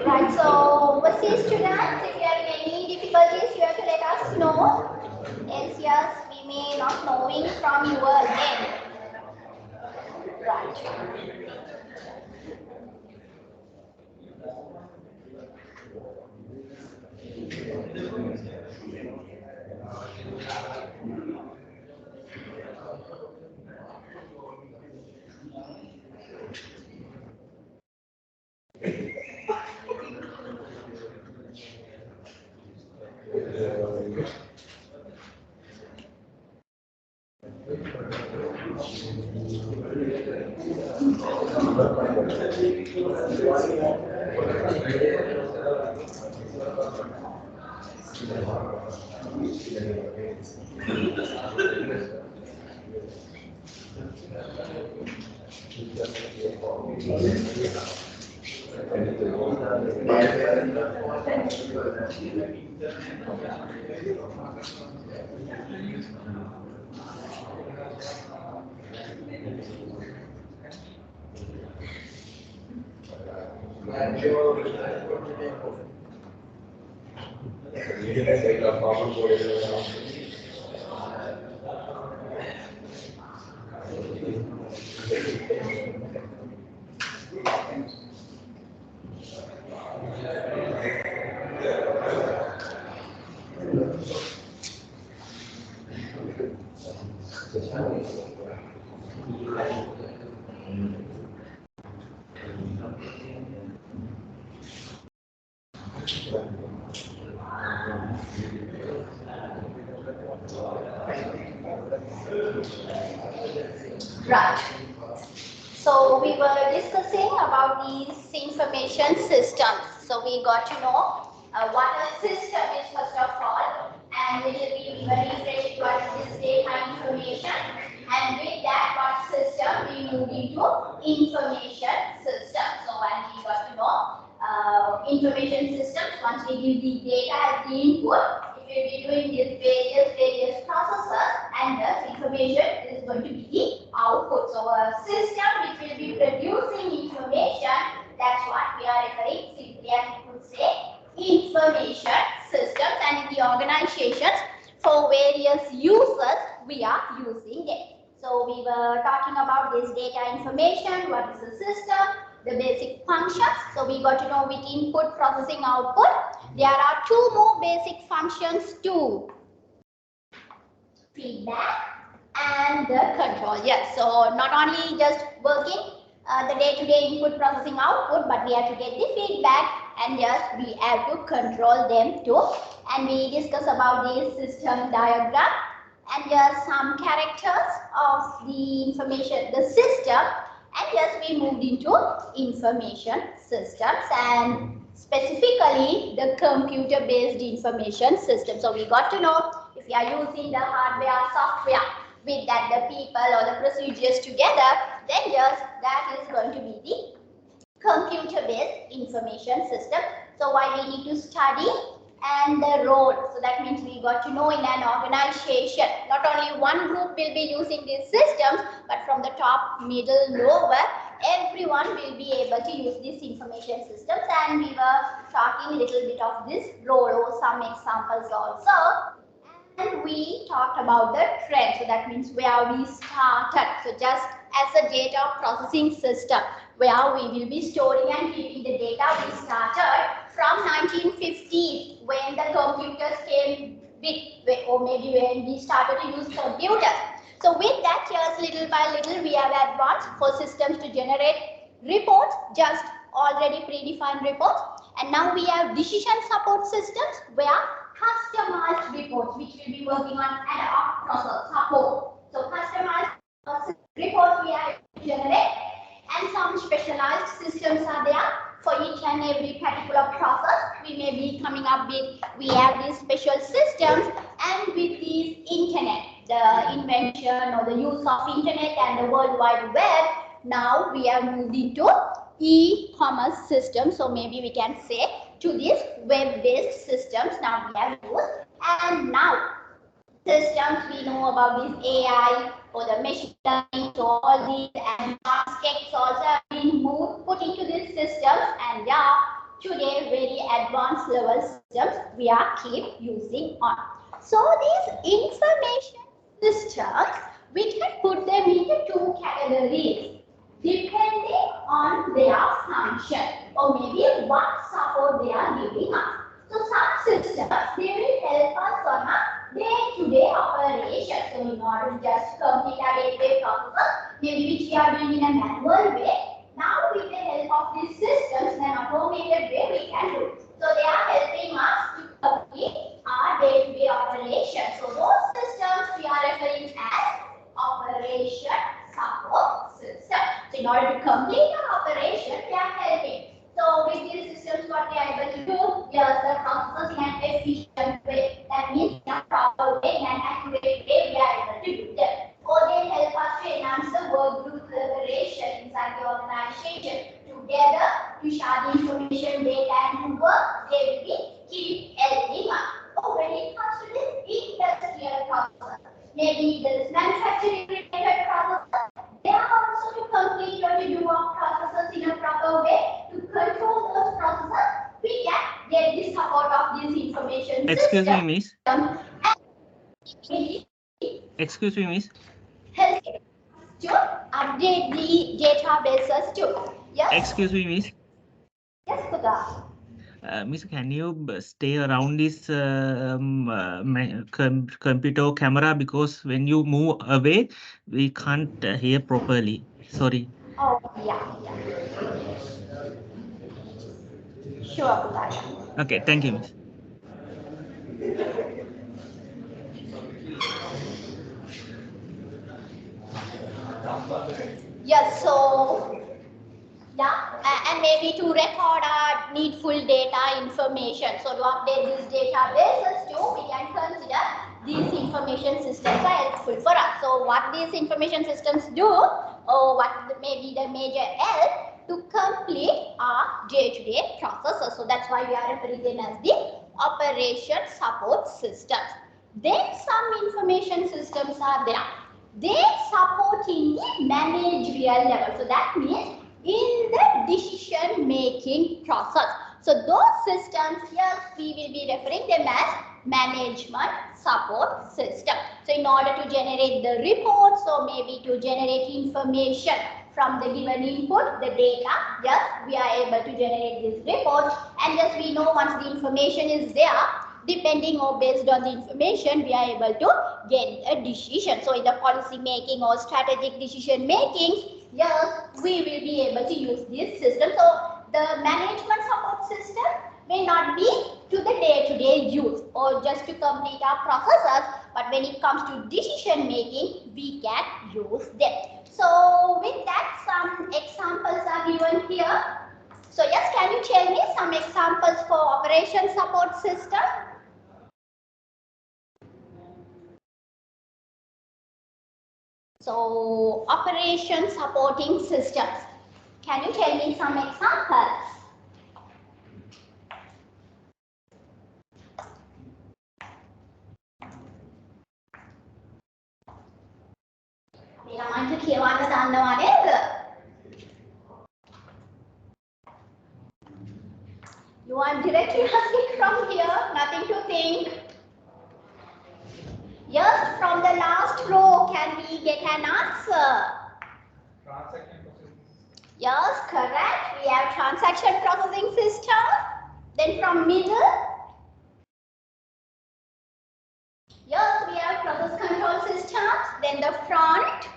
Right, so overseas students, if you have any difficulties, you have to let us know. Else, yes, we may not knowing from your end. Right. Right. So we were discussing about these information systems. So we got to know what a system is first of all, and we will be very refreshed what is this data information. And with that, what system we move into information system. So when we got to know information systems, once we give the data as the input, it will be doing these various processes, and the information is going to be the output. So a system which will be producing information, that's what we are referring simply as we could say information systems, and in the organizations for various users we are using it. So we were talking about this data information, what is the system, the basic functions. So we got to know with input, processing, output. There are two more basic functions too. Feedback and the control. Yes, so not only just working the day-to-day input, processing, output, but we have to get the feedback, and yes, we have to control them too. And we discuss about the system diagram, and yes, some characters of the information, the system, and yes, we moved into information systems, and specifically the computer-based information system. So we got to know if we are using the hardware, software, with that the people or the procedures together, then yes, that is going to be the computer-based information system. So why we need to study and the role. So that means we got to know in an organization, not only one group will be using these systems, but from the top, middle, lower, everyone will be able to use these information systems. And we were talking a little bit of this role or some examples also. And we talked about the trend. So that means where we started. So just as a data processing system, where we will be storing and keeping the data, we started from 1950 when the computers came big, or maybe when we started to use computers. So with that, just little by little, we have advanced for systems to generate reports, just already predefined reports. And now we have decision support systems where customized reports, which will be working on ad hoc process support. So customized reports we have to generate, and some specialized systems are there for each and every particular process. We may be coming up with, we have these special systems, and with these internet, the invention or the use of internet and the World Wide Web, now we have moved into e-commerce systems. So maybe we can say to these web-based systems now we have used. And now systems we know about this AI or the machine learning. So all these advanced techs also have been put into these systems, and yeah, today very advanced level systems we are keep using on. So these information systems, we can put them into two categories depending on their function or maybe what support they are giving us. So some systems, they will help us on a day-to-day operation. So in order to just complete our day-to-day processes, maybe which we are doing in a manual way, now with the help of these systems in an automated way we can do. So they are helping us to complete our day-to-day operation. So those systems we are referring as operation support system. So in order to complete our operation, they are helping. So with these systems, what they are able to do, yes, the processes in an efficient way. That means in a proper way, in an accurate way, we are able to do them. Or they help us to enhance the work group collaboration inside the organization. Together, to share the information, data, and to work, they will keep helping us. Or when it comes to this industrial process, maybe this manufacturing related processes, they are also to complete or to do our processes in a proper way. To control those processes, we can get the support of this information Excuse system. me, miss. Excuse me, miss. Help to update the databases too. Yes? Excuse me, miss. Yes, Kuda. Miss, can you stay around this computer camera, because when you move away, we can't hear properly. Sorry. Oh, yeah, yeah. Sure, Kuda. Okay, thank you, miss. Yes, so yeah, and maybe to record our needful data information. So to update these databases too, we can consider these information systems are helpful for us. So what these information systems do, or what may be the major help to complete our day-to-day processes. So that's why we are referring them as the operation support systems. Then some information systems are there. They support in the managerial level. So that means in the decision making process. So those systems, yes, we will be referring them as management support system. So in order to generate the reports or maybe to generate information from the given input, the data, yes, we are able to generate this report, and yes, we know once the information is there, depending or based on the information, we are able to get a decision. So in the policy making or strategic decision making, yes, we will be able to use this system. So the management support system may not be to the day-to-day use or just to complete our processes, but when it comes to decision making, we can use them. So with that, some examples are given here. So yes, can you tell me some examples for operation support system? So operation supporting systems. Can you tell me some examples? You want directly asking from here, nothing to think. Yes, from the last row, can we get an answer? Yes, correct. We have transaction processing system. Then from middle, yes, we have process control systems. Then the front.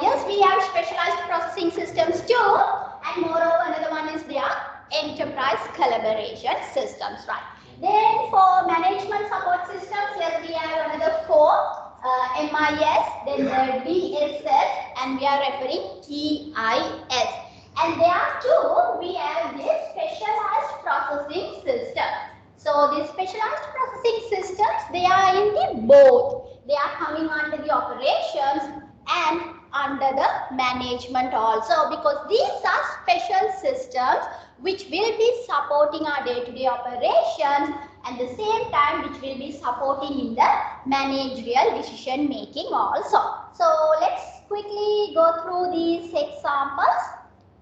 Yes, we have specialized processing systems too. And moreover, another one is their enterprise collaboration systems, right? Then for management support systems, yes, we have another four. MIS, then the BSS, and we are referring EIS. And there too, we have this specialized processing system. So these specialized processing systems, they are in the both. They are coming under the operations and under the management also, because these are special systems which will be supporting our day-to-day operations, and the same time which will be supporting in the managerial decision making also. So let's quickly go through these examples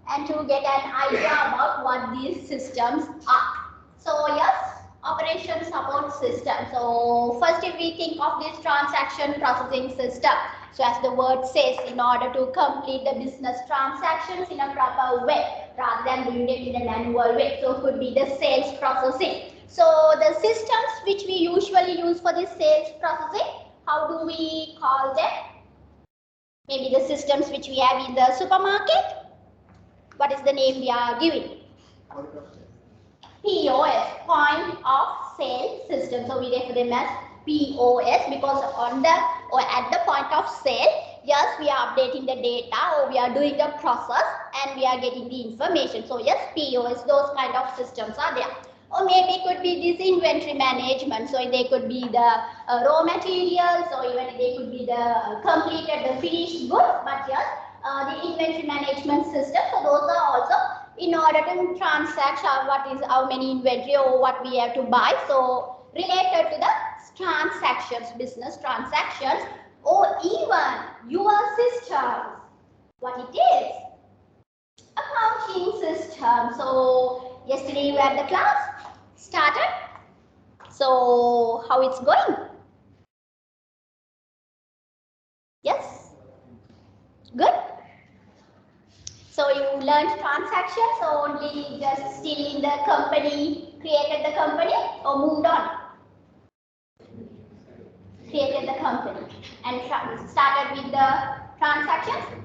and to get an idea about what these systems are. So yes, operation support system. So first if we think of this transaction processing system. So as the word says, in order to complete the business transactions in a proper way rather than doing it in a manual way. So it could be the sales processing. So the systems which we usually use for this sales processing, how do we call them? Maybe the systems which we have in the supermarket. What is the name we are giving? POS, point of sale system. So we refer them as POS because on the or at the point of sale, yes, we are updating the data or we are doing the process and we are getting the information. So yes, POS, those kind of systems are there. Or maybe it could be this inventory management. So they could be the raw materials, or even they could be the completed, the finished goods. But yes, the inventory management system. So those are also in order to transact what is how many inventory or what we have to buy. So related to the transactions, business transactions, or even your systems. What it is? Accounting system. So yesterday you had the class started. So how it's going? Yes? Good? So you learned transactions or only just still in the company, created the company or moved on? Created the company and started with the transactions?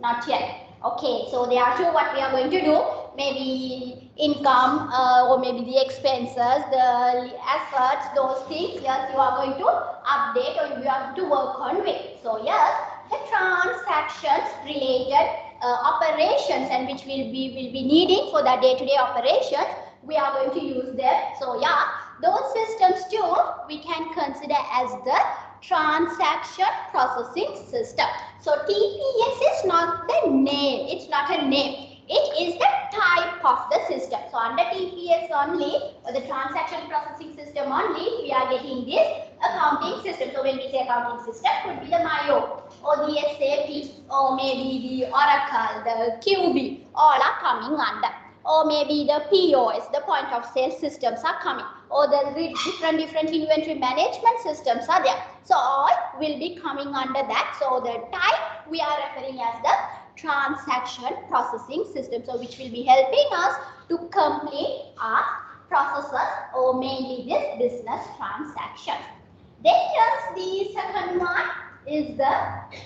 Not yet. Okay, so there are two what we are going to do. Maybe income or maybe the expenses, the assets, those things. Yes, you are going to update or you have to work on with. So yes, the transactions related operations and which will be needing for the day-to-day operations, we are going to use them. So yeah, those systems too we can consider as the transaction processing system. So TPS is not the name, it's not a name. It is the type of the system. So under TPS only, or the transaction processing system only, we are getting this accounting system. So when we say accounting system, could be the Mayo or the SAP or maybe the Oracle, the QB, all are coming under. Or maybe the POS, the point of sale systems are coming. Or the different inventory management systems are there. So all will be coming under that. So the type we are referring as the transaction processing system. So which will be helping us to complete our processes or mainly this business transactions. Then just the second one is the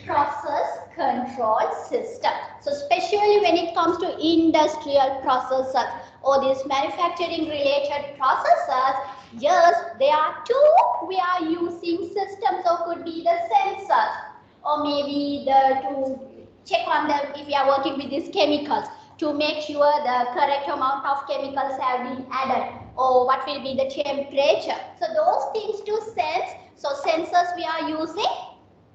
process control system. So especially when it comes to industrial processes or these manufacturing related processes, yes, there are two we are using systems. So could be the sensors or maybe the to check on them if we are working with these chemicals to make sure the correct amount of chemicals have been added or what will be the temperature. So those things to sense. So sensors we are using,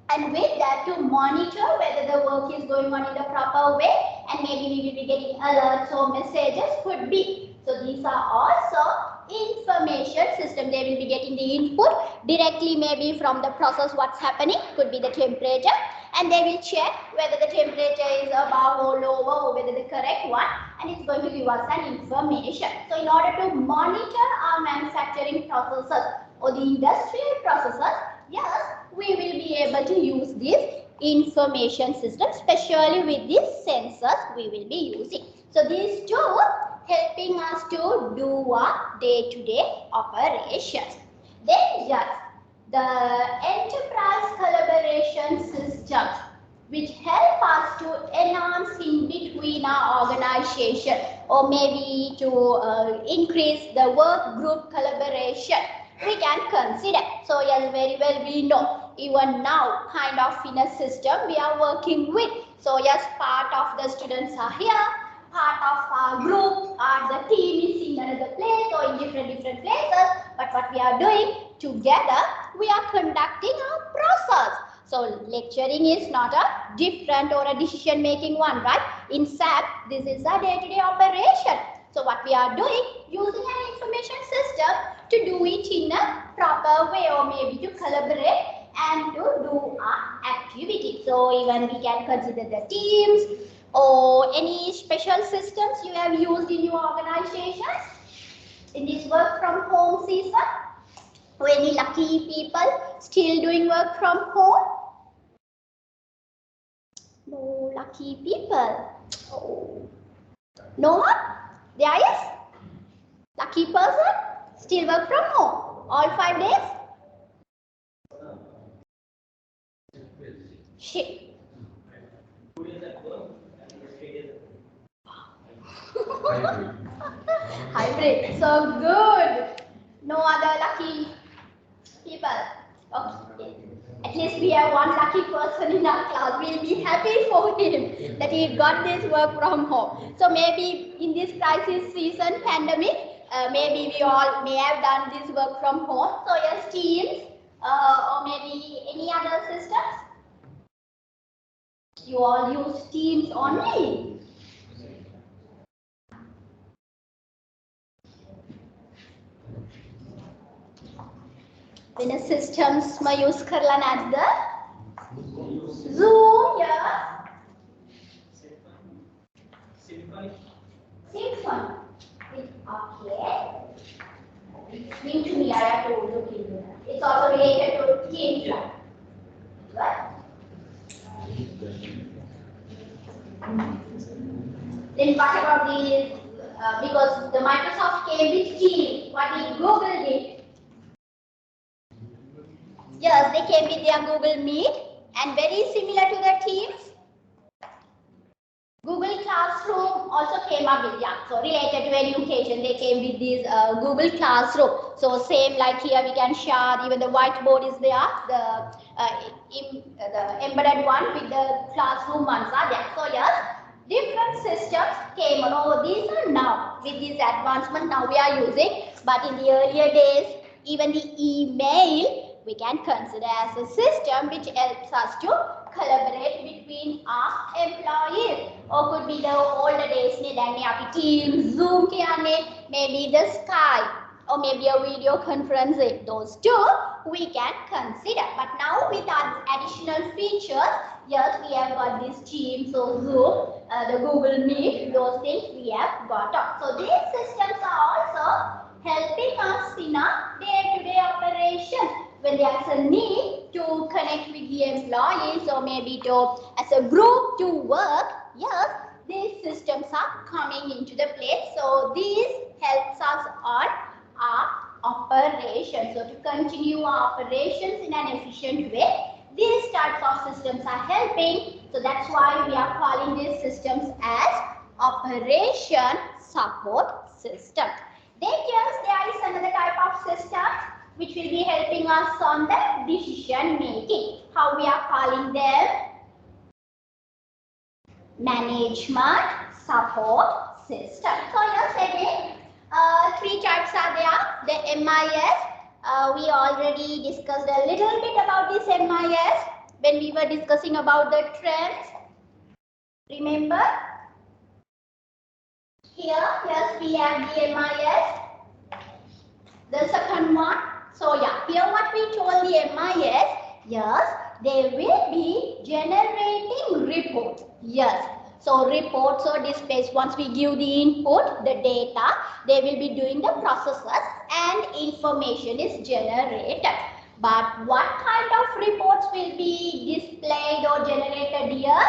and with that to monitor whether the work is going on in the proper way, and maybe we will be getting alerts or messages could be. So these are also information system. They will be getting the input directly maybe from the process what's happening, could be the temperature, and they will check whether the temperature is above or lower or whether the correct one, and it's going to give us an information. So in order to monitor our manufacturing processes or the industrial processes, yes, we will be able to use this information system, especially with these sensors we will be using. So these two helping us to do our day-to-day operations. Then yes, the enterprise collaboration systems which help us to enhance in between our organization or maybe to increase the work group collaboration we can consider. So yes, very well we know even now kind of in a system we are working with. So yes, part of the students are here, part of our group or the team is in another place or in different places, but what we are doing together, we are conducting our process. So lecturing is not a different or a decision making one, right? In fact, this is a day-to-day operation. So what we are doing, using an information system to do it in a proper way, or maybe to collaborate and to do our activity. So even we can consider the teams or any special systems you have used in your organizations in this work from home season. Or any lucky people still doing work from home? No lucky people. Oh. No one? There is? Lucky person? Still work from home? All 5 days? Shit. Hybrid. So good. No other lucky people. Okay. At least we have one lucky person in our class. We'll be happy for him that he got this work from home. So maybe in this crisis season, pandemic, maybe we all may have done this work from home. So yes, Teams or maybe any other systems. You all use Teams only. When a systems ma use karla nadda? Zoom, yeah. Symphony. Okay. New to me, I have to look into that. It's also related to Teams. Right? Then what about the, because the Microsoft came with Teams, what did Google did? Yes, they came with their Google Meet and very similar to the Teams. Google Classroom also came up with, yeah, so related to education, they came with this Google Classroom. So same like here we can share, even the whiteboard is there, the embedded one with the classroom ones are there. So yes, different systems came on. Oh, these are now, with this advancement now we are using, but in the earlier days, even the email, we can consider as a system which helps us to collaborate between our employees. Or could be the older days, Teams, Zoom, maybe the Skype, or maybe a video conferencing. Those two we can consider. But now with our additional features, yes, we have got this Teams, so Zoom, the Google Meet, those things we have got up. So these systems are also helping us in our day-to-day operation. When there's a need to connect with the employees or maybe to as a group to work, yes, these systems are coming into the place. So these helps us on our operations. So to continue our operations in an efficient way, these types of systems are helping. So that's why we are calling these systems as operation support system. Then yes, there is another type of system which will be helping us on the decision making. How we are calling them? Management support system. So yes, again, three types are there. The MIS, we already discussed a little bit about this MIS when we were discussing about the trends. Remember? Here, yes, we have the MIS. The second one. So yeah, here what we told the MIS, yes, they will be generating report. Yes. So reports or displays, once we give the input, the data, they will be doing the processes and information is generated. But what kind of reports will be displayed or generated here?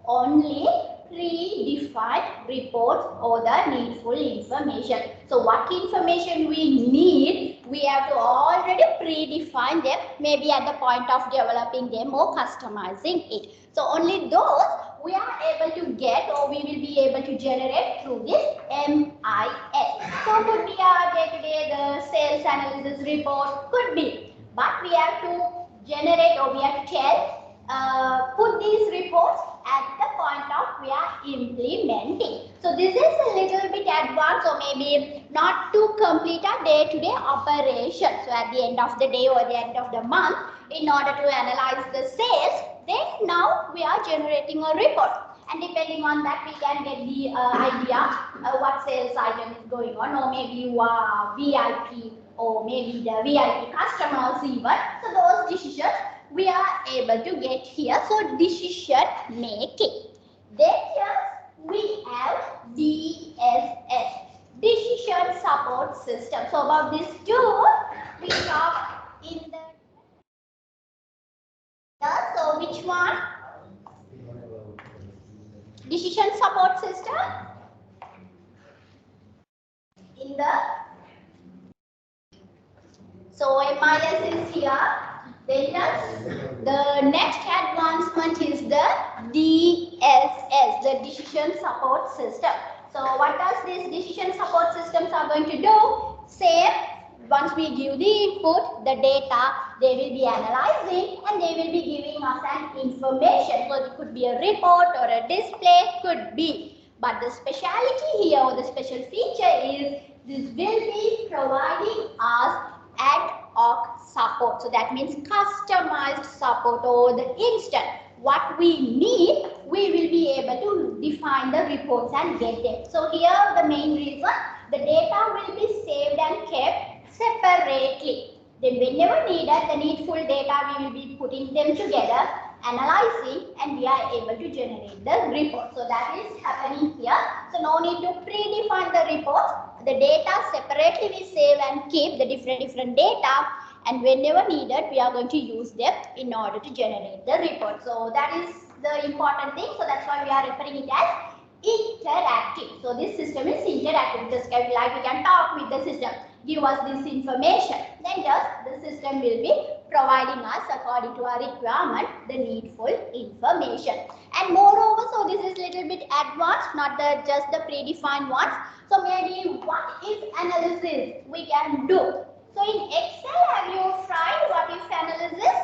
Only predefined reports or the needful information. So what information we need, we have to already predefine them, maybe at the point of developing them or customizing it. So only those we are able to get or we will be able to generate through this MIS. So could be our day-to-day the sales analysis report, could be. But we have to generate or we have to tell, put these reports at the point of we are implementing. So this is a little bit advanced or maybe not to complete our day-to-day operation. So at the end of the day or the end of the month, in order to analyze the sales, then now we are generating a report. and depending on that we can get the idea what sales item is going on, or maybe you are VIP, or maybe the VIP customers even. So those decisions we are able to get here. So decision making. Then here we have DSS, decision support system. So about this too we talk in the so which one? Decision support system in the MIS is here. Then the next advancement is the DSS, the decision support system. So what does this decision support systems are going to do? Same. Once we give the input, the data, they will be analyzing and they will be giving us an information. So it could be a report or a display, could be. But the speciality here, or the special feature is this will be providing us ad hoc support. So that means customized support over the instant. What we need, we will be able to define the reports and get them. So here the main reason, the data will be saved and kept separately. Then whenever needed, the needful data we will be putting them together, analyzing, and we are able to generate the report. So that is happening here. So no need to predefine the reports. The data separately we save and keep the different data, and whenever needed we are going to use them in order to generate the report. So that is the important thing. So that's why we are referring it as interactive. So this system is interactive. Just like we can talk with the system, give us this information, then just the system will be providing us according to our requirement the needful information. And moreover, so this is little bit advanced, not just the predefined ones. So maybe what if analysis we can do. So in Excel, have you tried what if analysis?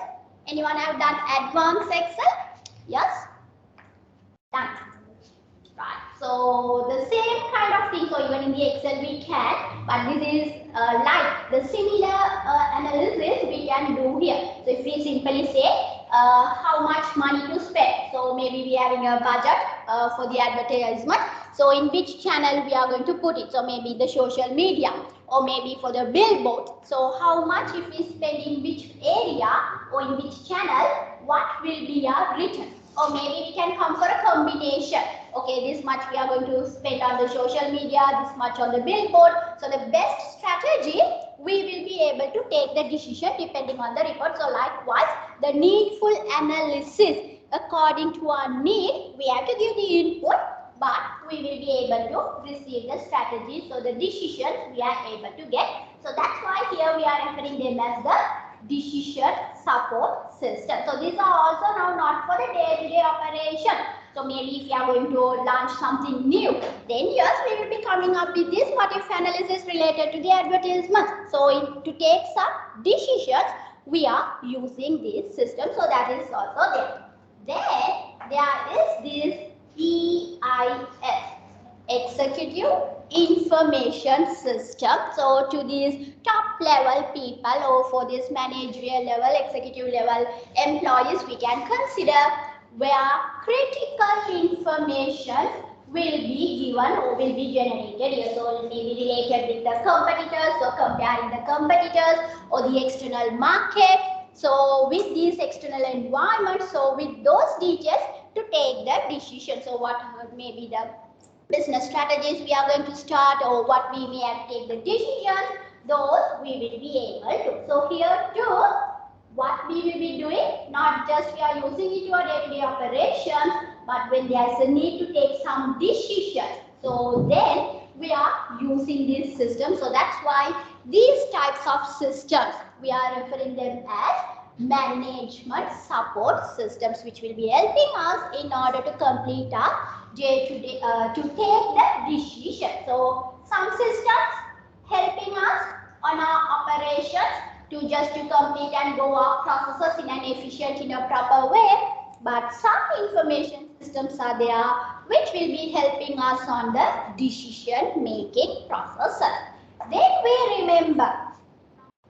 Anyone have done advanced Excel? Yes? Done. Right. So the same kind of thing. So even in the Excel we can, but this is like the similar analysis we can do here. So if we simply say how much money to spend. So maybe we are having a budget for the advertisement. So in which channel we are going to put it. So maybe the social media, or maybe for the billboard. So how much if we spend in which area or in which channel, what will be our return? Or maybe we can come for a combination. Okay, this much we are going to spend on the social media, this much on the billboard. So the best strategy, we will be able to take the decision depending on the report. So likewise, the needful analysis according to our need, we have to give the input, but we will be able to receive the strategy. So the decisions we are able to get. So that's why here we are referring them as the decision support system. So these are also now not for the day-to-day operation. So maybe if you are going to launch something new, then yes, we will be coming up with this what if analysis related to the advertisement. So to take some decisions, we are using this system. So that is also there. Then there is this EIS, Executive Information System. So to these top level people, or for this managerial level, executive level employees, we can consider where critical information will be given or will be generated here. So it may be related with the competitors, so comparing the competitors or the external market. So with these external environments, so with those details to take the decision. So what may be the business strategies we are going to start, or what we may have to take the decisions, those we will be able to. So here too, what we will be doing, not just we are using it to our day-to-day operations, but when there is a need to take some decisions, so then we are using this system. So that's why these types of systems, we are referring them as management support systems, which will be helping us in order to complete our day-to-day, to take the decision. So some systems helping us on our operations to complete and go our processes in an efficient, in a proper way. But some information systems are there which will be helping us on the decision making processes. Then we remember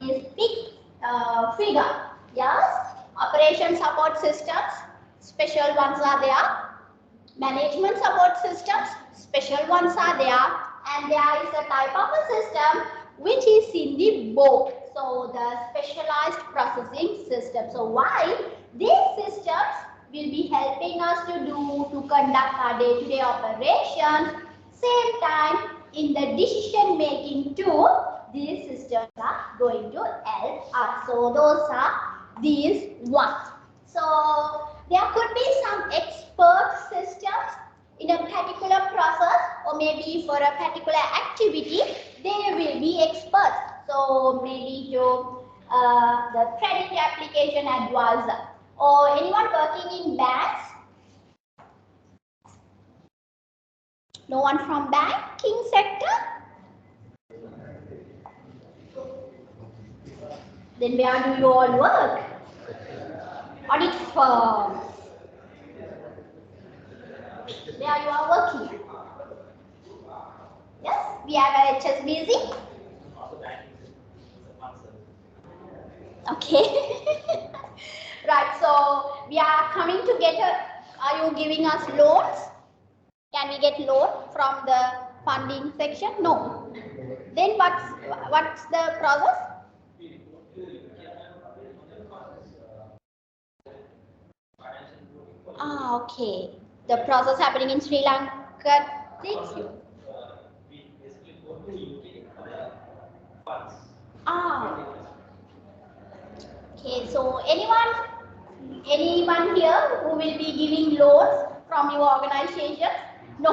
this big figure. Yes, operation support systems, special ones are there. management support systems, special ones are there, and there is a type of a system which is in the board. So the specialized processing system. So why these systems will be helping us to conduct our day-to-day operations. Same time in the decision making too, these systems are going to help us. So those are these ones. So there could be some expert systems in a particular process, or maybe for a particular activity, they will be experts. So maybe to the credit application advisor, or anyone working in banks. No one from banking sector? Then where do you all work? Audit firms. There you are working. Yes, we have a HSBC. Okay. Right, so we are coming together. Are you giving us loans? Can we get loan from the funding section? No. Then what's the process? Ah, okay. The process happening in Sri Lanka. Ah. Okay, so anyone here who will be giving loans from your organization? No.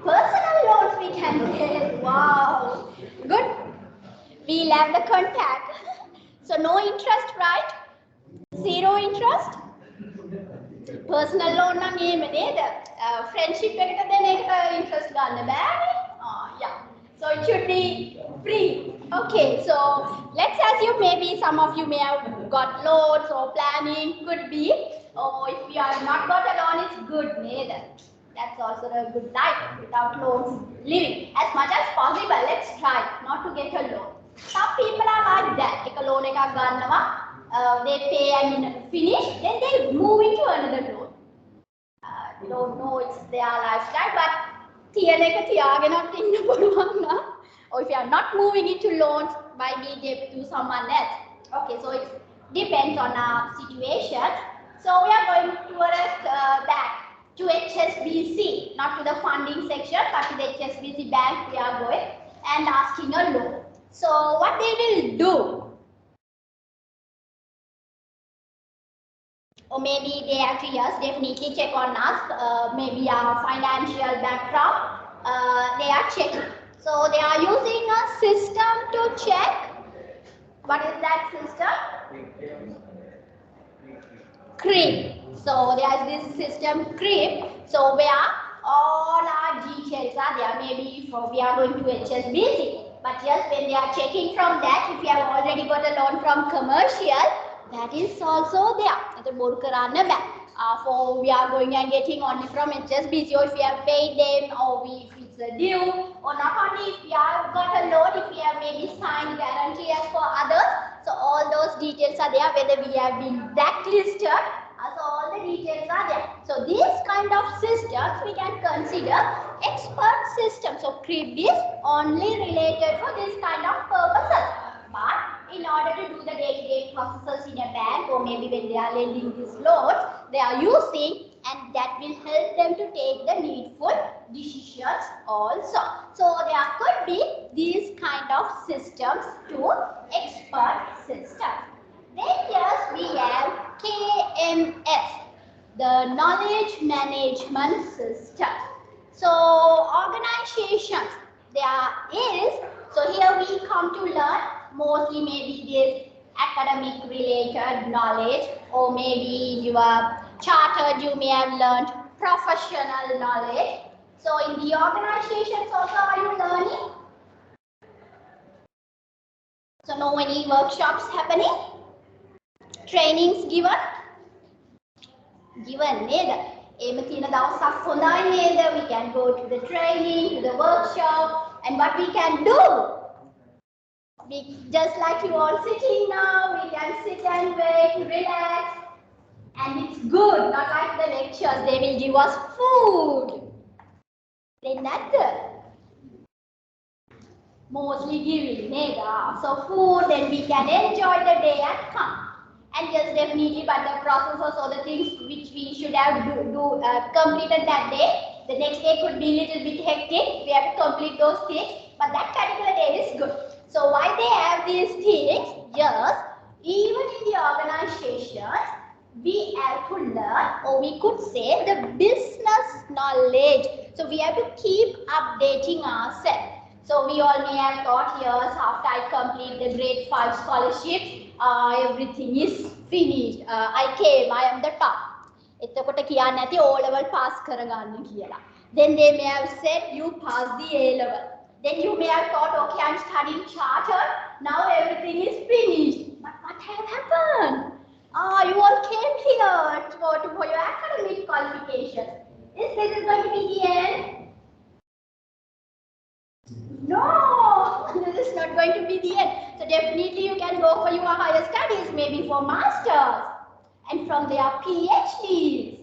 Personal loans we can get. Wow. Good. We'll have the contact. So no interest, right? Zero interest? Personal loan නම් එහෙම නේද? Friendship එකට දෙන එක interest ගන්න බෑනේ. Yeah. So it should be free. Okay, so let's assume maybe some of you may have got loans or planning, could be. Or if you have not got a loan, it's good, neda. That's also a good life without loans living. As much as possible, let's try not to get a loan. Some people are like that. Take a loan එකක් ගන්නවා, they pay and finish, then they move into another loan. Don't know it's their lifestyle, but තියන එක තියාගෙනත් ඉන්න පුළුවන් නම්, or if you are not moving into loans, maybe they do someone else. Okay, so it depends on our situation. So we are going towards back to HSBC, not to the funding section, but to the HSBC bank we are going and asking a loan. So what they will do, or maybe they have to, yes, definitely check on us, maybe our financial background, they are checking. So they are using a system to check. What is that system? CRIB. So there is this system CRIB. So where all our details are there. Maybe if we are going to HSBC. But yes, when they are checking from that, if you have already got a loan from commercial, that is also there. For we are going and getting only from HSBC, or if we have paid them, or if it's a due, or not only if we have got a loan, if we have maybe signed guarantee as for others. So all those details are there, whether we have been blacklisted, so all the details are there. So these kind of systems we can consider expert systems. So CRIB is only related for this kind of purposes. But in order to do the day-to-day processes in a bank, or maybe when they are lending these loans, they are using, and that will help them to take the needful decisions also. So there could be these kind of systems to expert systems. Then yes, we have KMS, the knowledge management system. So organizations, there is, so here we come to learn mostly maybe this academic related knowledge, or maybe you are chartered, you may have learned professional knowledge. So in the organizations also, are you learning? So no any workshops happening? Trainings given? Given, neda. We can go to the training, to the workshop, and what we can do? Just like you all sitting now, we can sit and wait, relax, And it's good, not like the lectures, they will give us food. Then that's good. Mostly giving, nega. So food, then we can enjoy the day and come. And just definitely, but the processes or the things which we should have completed that day, the next day could be a little bit hectic. We have to complete those things, but that particular day is good. So why they have these things? Yes, even in the organizations, we have to learn, or we could say, the business knowledge. So we have to keep updating ourselves. So we all may have thought, yes, after I complete the grade 5 scholarship, everything is finished. I am the top. එතකොට කියන්න ඇති O level pass කරගන්න කියලා. Then they may have said you pass the A level. Then you may have thought, okay, I'm studying charter. Now everything is finished. But what have happened? You all came here for your academic qualification. Is this going to be the end? No, this is not going to be the end. So definitely you can go for your higher studies, maybe for masters, and from there PhDs.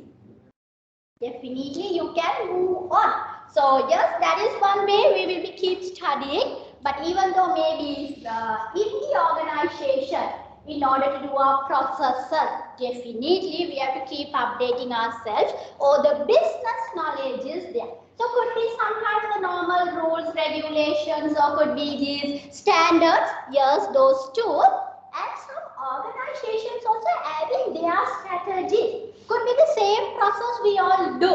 Definitely you can move on. So yes, that is one way we will be keep studying. But even though maybe in the organization, in order to do our processes, definitely we have to keep updating ourselves, or the business knowledge is there. So could be sometimes the normal rules, regulations, or could be these standards. Yes, those too. And some organizations also having their strategies. Could be the same process we all do,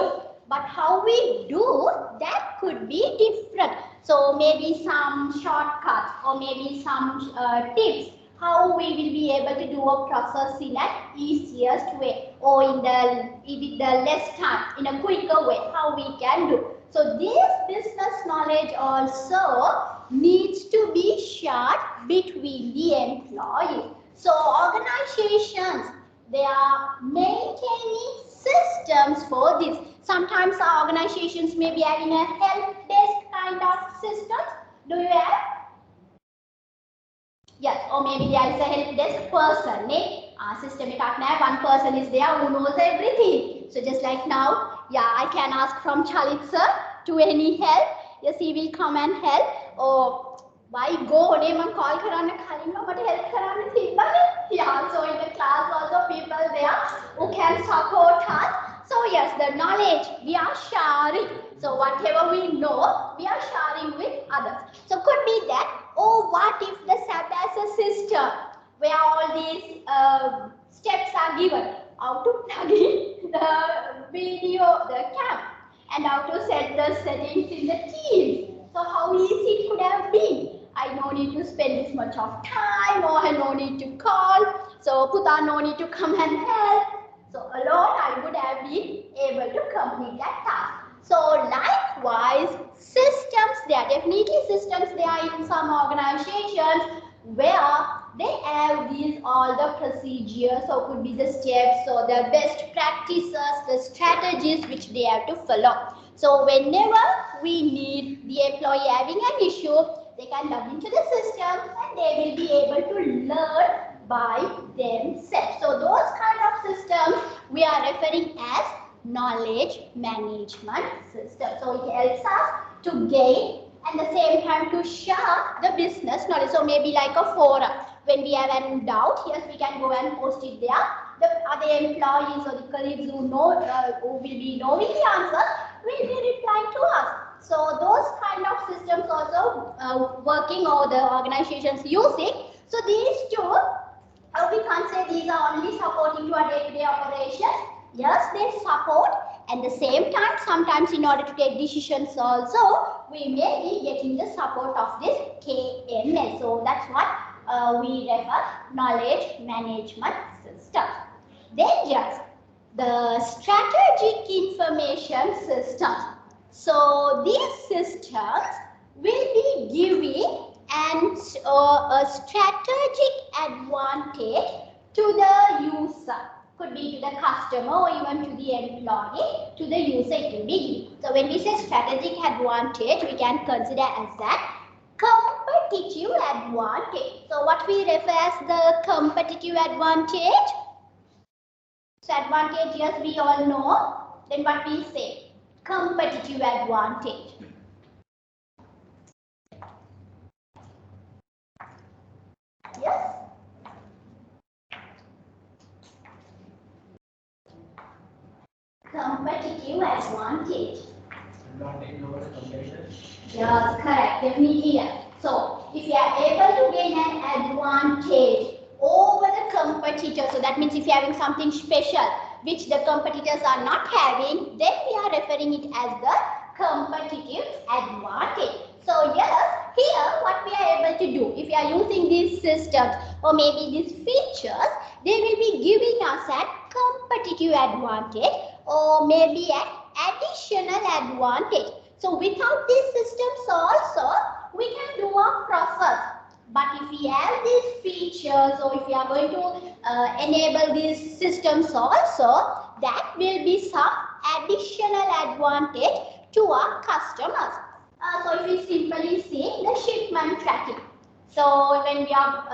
but how we do that could be different. So maybe some shortcuts, or maybe some tips, how we will be able to do a process in an easiest way, or with the less time, in a quicker way, how we can do. So this business knowledge also needs to be shared between the employees. So organizations, they are maintaining systems for this. Sometimes our organizations may be having a help desk kind of system. Do you have? Yes, or maybe there is a help desk person. System one person is there who knows everything. So just like now, yeah, I can ask from Chalit sir to any help. Yes, he will come and help. Or why go? Man call karana khalima, but help karana thibbane. Yeah, so in the class also people there who can support us. So yes, the knowledge we are sharing. So whatever we know, we are sharing with others. So could be that. Or what if the SAP as a system where all these steps are given? How to plug in the video, the cam, and how to set the settings in the Teams. So how easy it could have been. I no need to spend this much of time, or I no need to call. So Puta no need to come and help. So alone I would have been able to complete that task. So likewise, systems, there are definitely systems there in some organizations where they have these all the procedures, or could be the steps, or the best practices, the strategies which they have to follow. So whenever we need the employee having an issue, they can log into the system and they will be able to learn by themselves. So those kind of systems we are referring as knowledge management system. So it helps us to gain and the same time to share the business knowledge. So maybe like a forum. When we have a doubt, yes, we can go and post it there. The other employees or the colleagues who know, who will be knowing the answer, will be replying to us. So those kind of systems also working, or the organizations using. So these two, we can't say these are only supporting to our day-to-day operations. Yes, they support. At the same time, sometimes in order to take decisions also, we may be getting the support of this KMS. So that's what we refer knowledge management system. Then just the strategic information systems. So these systems will be giving a strategic advantage to the user. Could be to the customer, or even to the employee, to the user it will be given. So when we say strategic advantage, we can consider as that competitive advantage. So what we refer as the competitive advantage? So advantage, yes, we all know. Then what we say? Competitive advantage. Yes. Competitive advantage. Advantage over the competition. Yes, correct. Definitely yes. So if you are able to gain an advantage over the competitor, so that means if you are having something special which the competitors are not having, then we are referring it as the competitive advantage. So yes, here what we are able to do, if you are using these systems or maybe these features, they will be giving us a competitive advantage or maybe an additional advantage. So without these systems also, we can do a process. But if we have these features or if we are going to enable these systems also, that will be some additional advantage to our customers. So if we simply see the shipment tracking. So when we are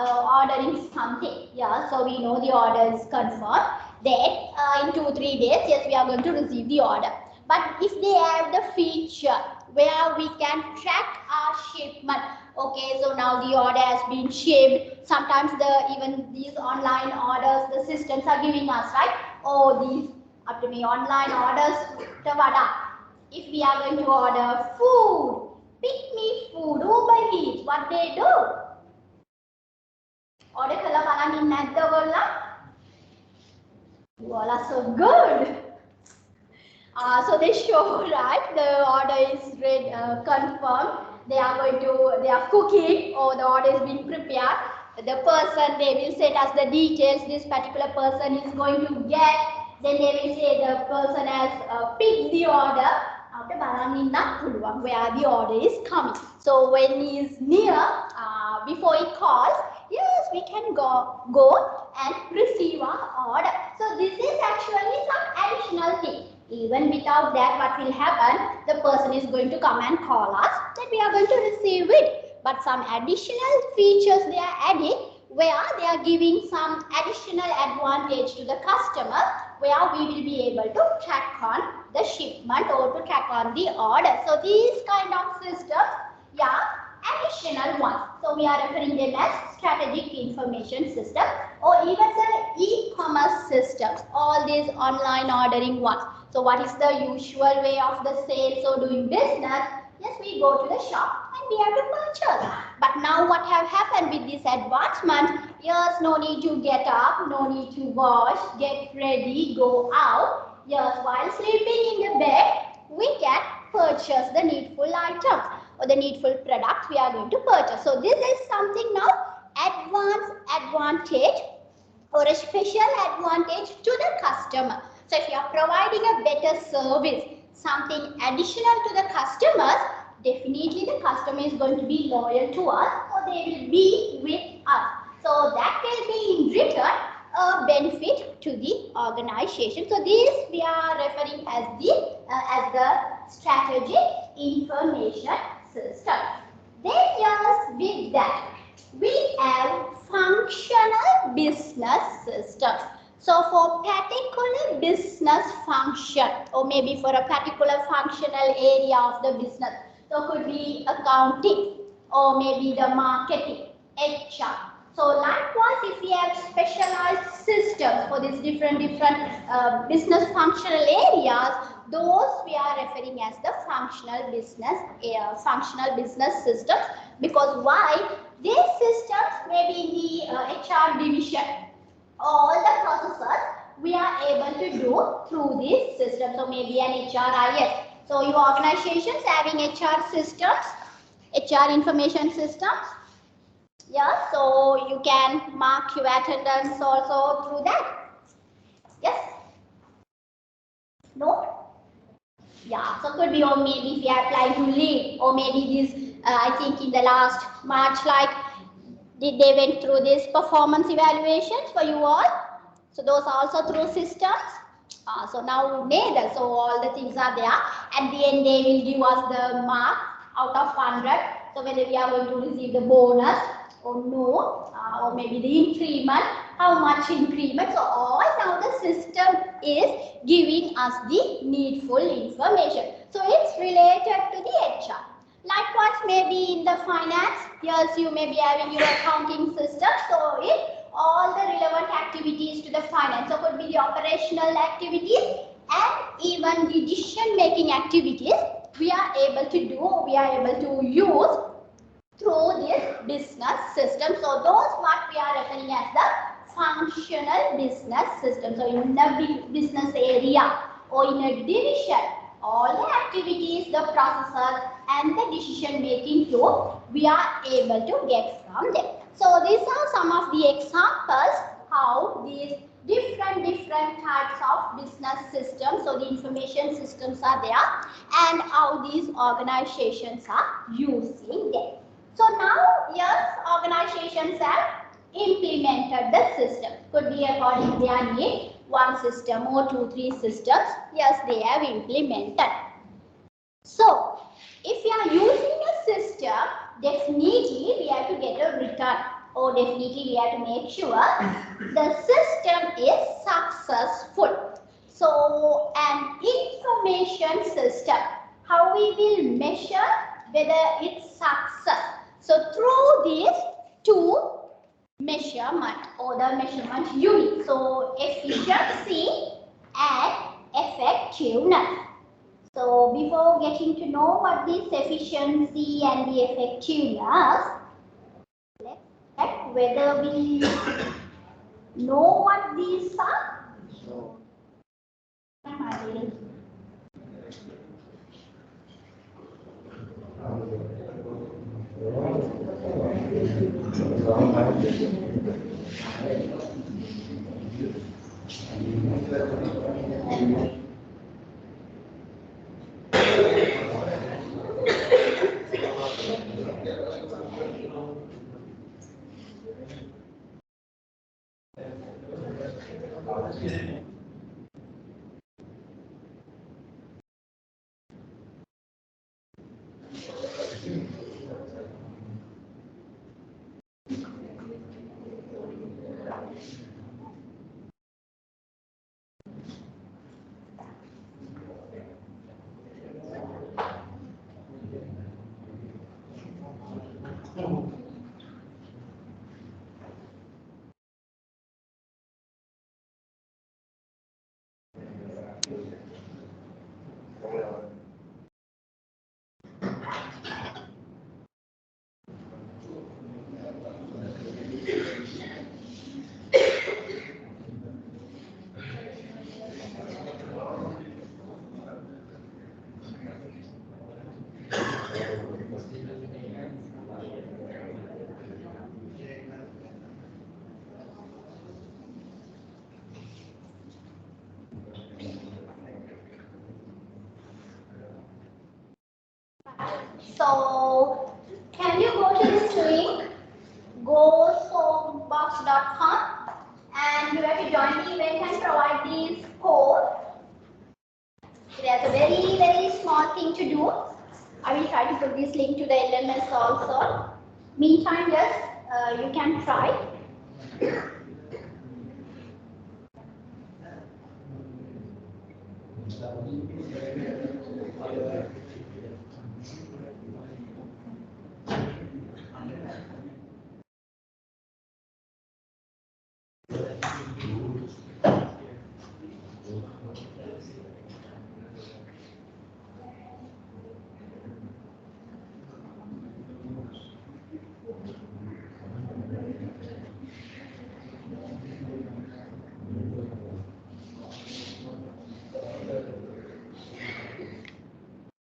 ordering something, yeah, so we know the order is confirmed. Then in 2-3 days, yes, we are going to receive the order. But if they have the feature where we can track our shipment, okay, so now the order has been shipped. Sometimes even these online orders, the systems are giving us, right? Oh, these up to me online orders, tawada. If we are going to order food, pick me food, Uber Eats, what they do? Order kala බලන් ඉන්නේ නැද්ද ඔයගොල්ලෝ? You all are so good. So they show, right, the order is confirmed. They are cooking or the order is being prepared. The person, they will set us the details. This particular person is going to get. Then they will say the person has picked the order. After where the order is coming. So when he is near, before he calls, yes, we can go and receive our order. So this is actually some additional thing. Even without that, what will happen? The person is going to come and call us, then we are going to receive it. But some additional features they are adding, where they are giving some additional advantage to the customer, where we will be able to track on the shipment or to track on the order. So these kind of systems, yeah, additional ones. So we are referring them as strategic information system or even the e-commerce systems, all these online ordering ones. So what is the usual way of the sales or doing business? Yes, we go to the shop and we have to purchase. But now what have happened with this advancement? Yes, no need to get up, no need to wash, get ready, go out. Yes, while sleeping in the bed, we can purchase the needful items or the needful product we are going to purchase. So this is something now advanced advantage or a special advantage to the customer. So if you are providing a better service, something additional to the customers, definitely the customer is going to be loyal to us or they will be with us. So that will be in return a benefit to the organization. So this we are referring as the strategic information system. Then yes, with that we have functional business systems. So for particular business function or maybe for a particular functional area of the business, so could be accounting or maybe the marketing, HR. So likewise, if we have specialized systems for these different business functional areas, those we are referring as the functional business systems. Because why? These systems may be in the HR division. All the processes we are able to do through this system. So maybe an HRIS. So your organizations having HR systems, HR information systems. Yeah, so you can mark your attendance also through that. Yes? No? Yeah, so could be or maybe if you are applying to leave or maybe this, I think in the last March, like they went through this performance evaluations for you all. So those are also through systems. So now neither. So all the things are there. At the end, they will give us the mark out of 100. So whether we are going to receive the bonus or no, or maybe the increment, how much increment. So all now the system is giving us the needful information. So it's related to the HR. Likewise, maybe in the finance, yes, you may be having your accounting system. So it all the relevant activities to the finance. So could be the operational activities and even the decision making activities we are able to do, we are able to use through this business system. So those what we are referring as the functional business system. So in the business area or in a division, all the activities, the processes and the decision making too, we are able to get from them. So these are some of the examples how these different types of business systems, so the information systems are there and how these organizations are using them. So now, yes, organizations have implemented the system. Could be according to their need, one system or 2-3 systems. Yes, they have implemented. So, if you are using a system, definitely we have to get a return, or definitely we have to make sure the system is successful. So, an information system, how we will measure whether it's success. So, through these two measurement or the measurement unit. So, efficiency and effectiveness. So, before getting to know what this efficiency and the effectiveness, let's check whether we know what these are. So, I will So, can you go to this link, gosoapbox.com, and you have to join the event and provide these code. There's a very small thing to do. I will try to put this link to the LMS also. Meantime, yes, you can try.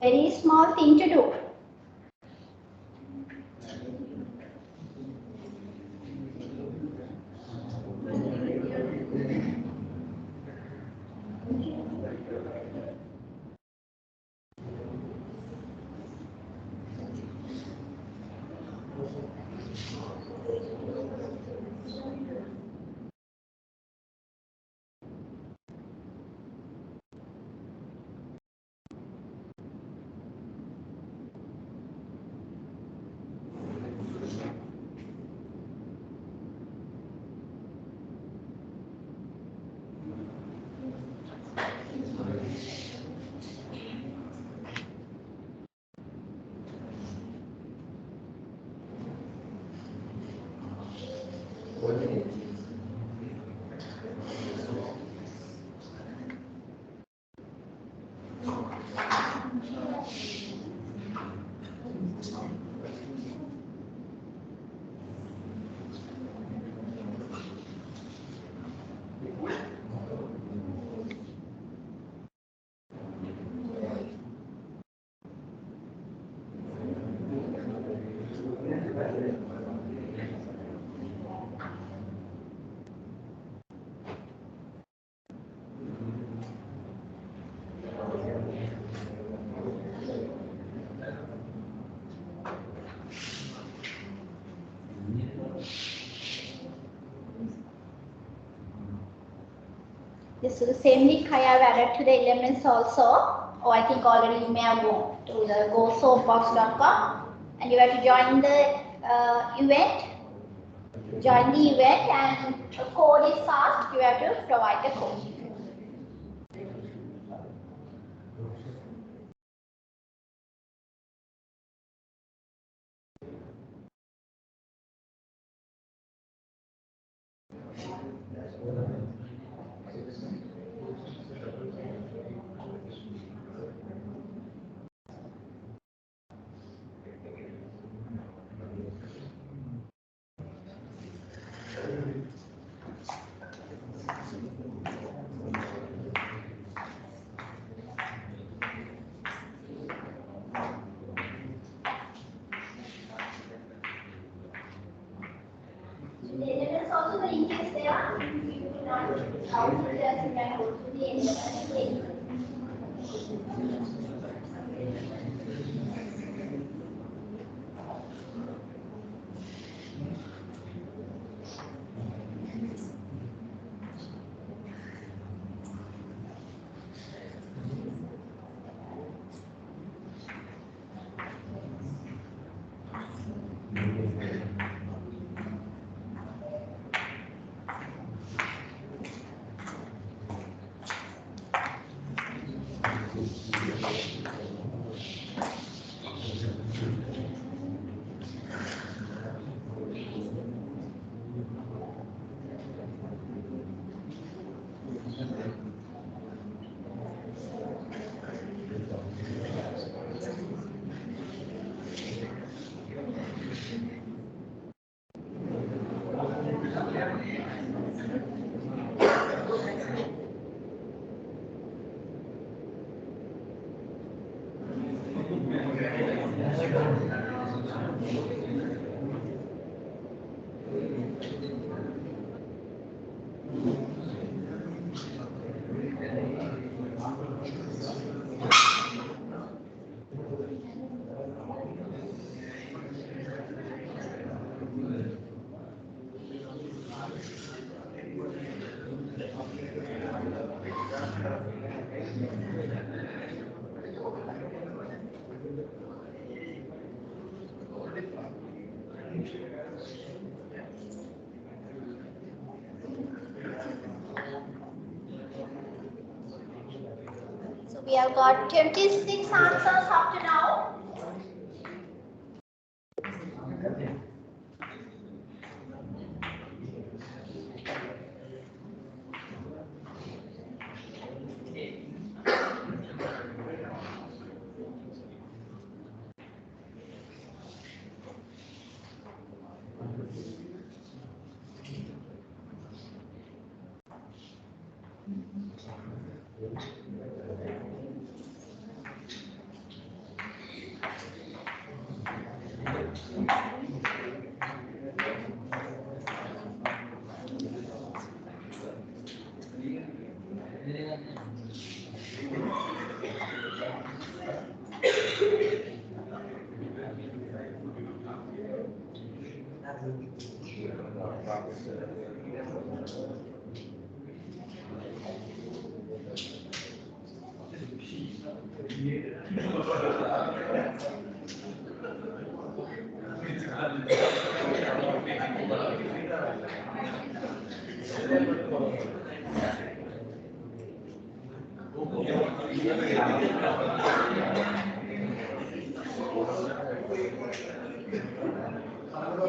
Very small thing to do. This is the same link I have added to the elements also. Oh, I think already you may have gone to the gosoapbox.com and you have to join the event. Join the event and a code is asked. You have to provide the code. The elements also the link is there. You will not download it as you can go to the element. So we have got 26 answers up to now.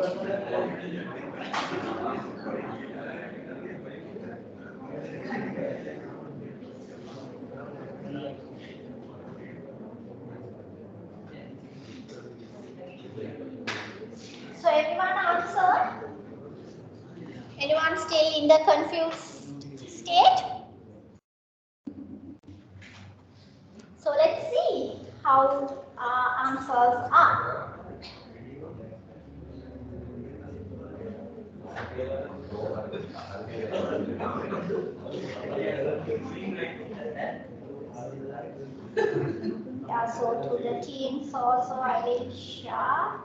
So everyone answered? Anyone still in the confused state? So let's see how our answers are. Yeah, so to the teams also I will share.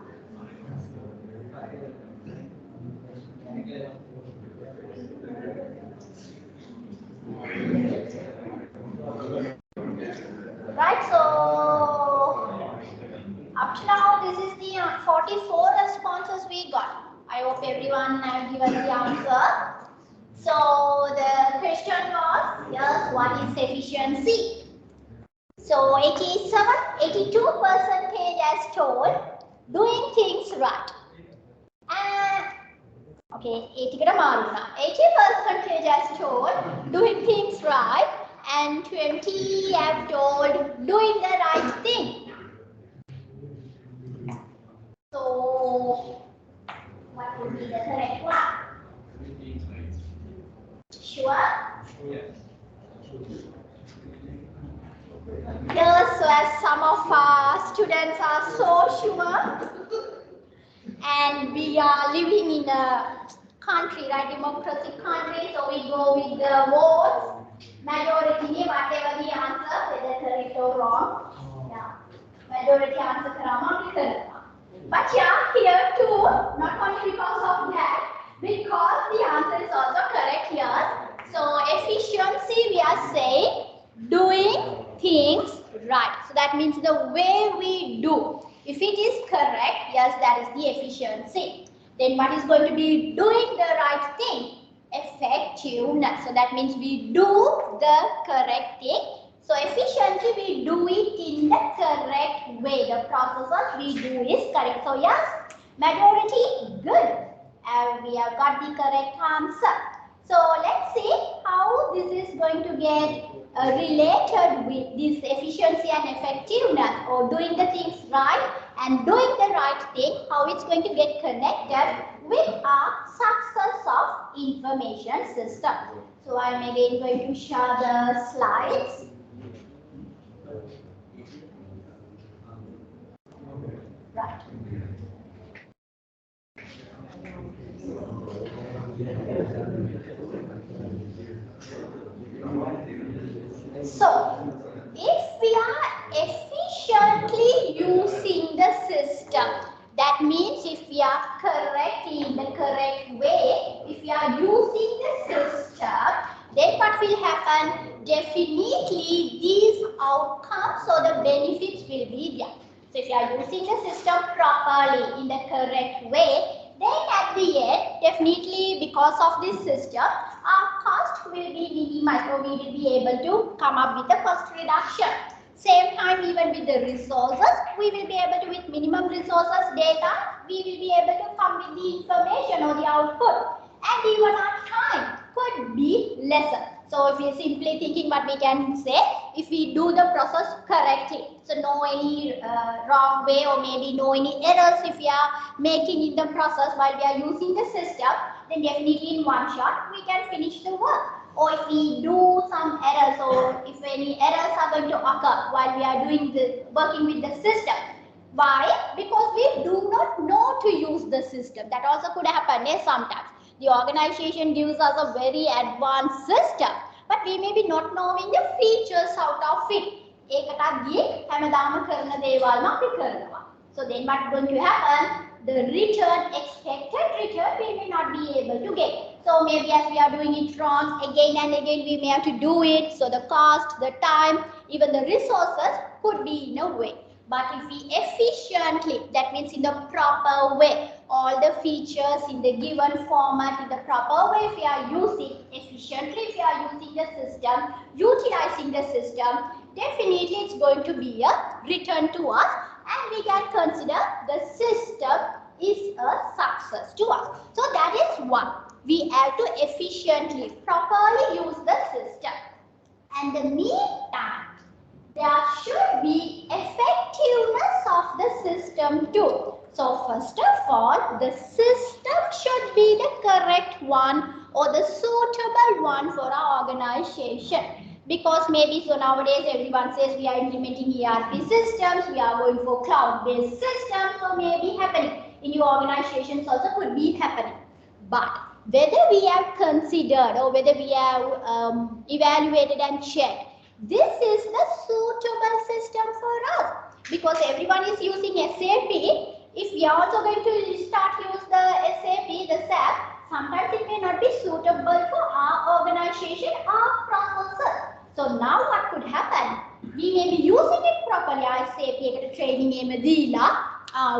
Right, so up to now this is the 44 responses we got. I hope everyone have given the answer. So the question was, yes, what is efficiency? So 82 percentage as told doing things right. And okay, 80 percentage as told doing things right, and 20 have told doing the right thing. So what would be the correct one? Sure? Yes, so as some of our students are so sure, and we are living in a country, right, democratic country, so we go with the votes, majority, whatever the answer, whether correct or wrong, yeah, majority answer karama correct. But yeah, here too, not only because of that, because the answer is also correct here. So efficiency, we are saying doing things right. So that means the way we do. If it is correct, yes, that is the efficiency. Then what is going to be doing the right thing? Effectiveness. So that means we do the correct thing. So efficiently we do it in the correct way. The processes we do is correct. So yes, majority good. And we have got the correct answer. So let's see how this is going to get related with this efficiency and effectiveness, or doing the things right and doing the right thing, how it's going to get connected with our success of information system. So I'm again going to share the slides. Right. So, if we are efficiently using the system, that means if we are correctly in the correct way, if we are using the system, then what will happen? Definitely these outcomes or the benefits will be there. So if you are using the system properly in the correct way, then at the end, definitely because of this system, our cost will be minimized, or we will be able to come up with a cost reduction. Same time, even with the resources, we will be able to, with minimum resources data, we will be able to come with the information or the output. And even our time could be lesser. So if we are simply thinking what we can say, if we do the process correctly, so no any wrong way, or maybe no any errors if we are making in the process while we are using the system, then definitely in one shot we can finish the work. Or if we do some errors, or if any errors are going to occur while we are doing the working with the system. Why? Because we do not know to use the system. That also could happen sometimes. The organization gives us a very advanced system, but we may be not knowing the features out of it. So then what is going to happen? The return, expected return, we may not be able to get. So maybe as we are doing it wrong, again and again we may have to do it. So the cost, the time, even the resources could be in a way. But if we efficiently, that means in the proper way, all the features in the given format in the proper way, if we are using efficiently, if we are using the system, utilizing the system, definitely it's going to be a return to us, and we can consider the system is a success. have to efficiently, properly use the system. And the meantime, there should be effectiveness of the system too. So first of all, the system should be the correct one or the suitable one for our organization. Because maybe so nowadays everyone says we are implementing ERP systems, we are going for cloud-based systems, so maybe happening. In your organizations also could be happening. But whether we have considered or whether we have evaluated and checked, this is the suitable system for us. Because everyone is using SAP, if we are also going to start use the SAP, the SAP, sometimes it may not be suitable for our organization, our processes. So now what could happen? We may be using it properly. SAP training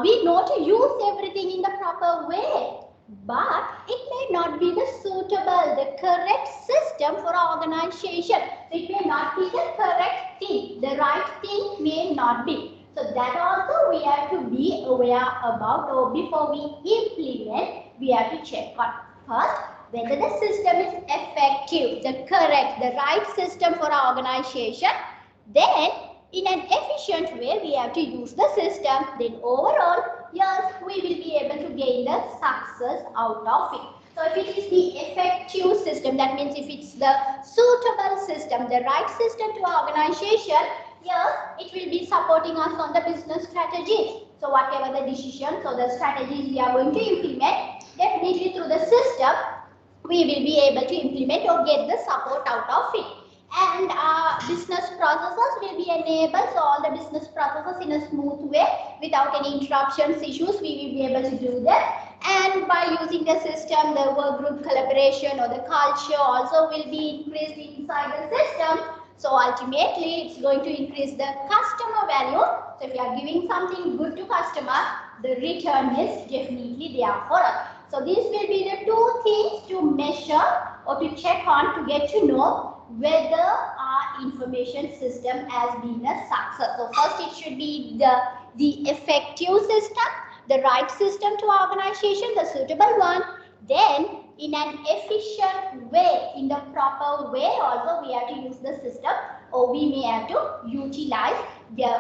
we know to use everything in the proper way. But it may not be the suitable, the correct system for our organization. It may not be the correct thing. The right thing may not be. So that also we have to be aware about, or before we implement, we have to check on first whether the system is effective, the correct, the right system for our organization. Then in an efficient way, we have to use the system. Then overall, yes, we will be able to gain the success out of it. So if it is the effective system, that means if it's the suitable system, the right system to our organization, yes, it will be supporting us on the business strategies. So whatever the decisions or the strategies we are going to implement, definitely through the system, we will be able to implement or get the support out of it. And business processes will be enabled, so all the business processes in a smooth way without any interruptions, issues, we will be able to do that. And by using the system, the work group collaboration or the culture also will be increased inside the system. So ultimately, it's going to increase the customer value. So if you are giving something good to customer, the return is definitely there for us. So these will be the two things to measure or to check on to get to know whether our information system has been a success. So first it should be the effective system, the right system to our organization, the suitable one. Then in an efficient way, in the proper way also we have to use the system, or we may have to utilize,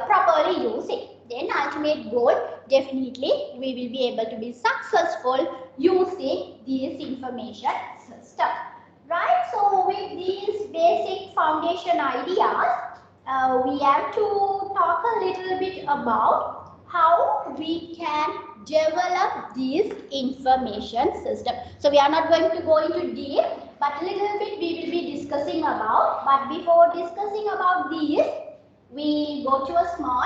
properly use it. Then ultimate goal, definitely we will be able to be successful using this information system. Right, so with these basic foundation ideas, we have to talk a little bit about how we can develop this information system. So we are not going to go into deep, but a little bit we will be discussing about. But before discussing about these, we go to a small.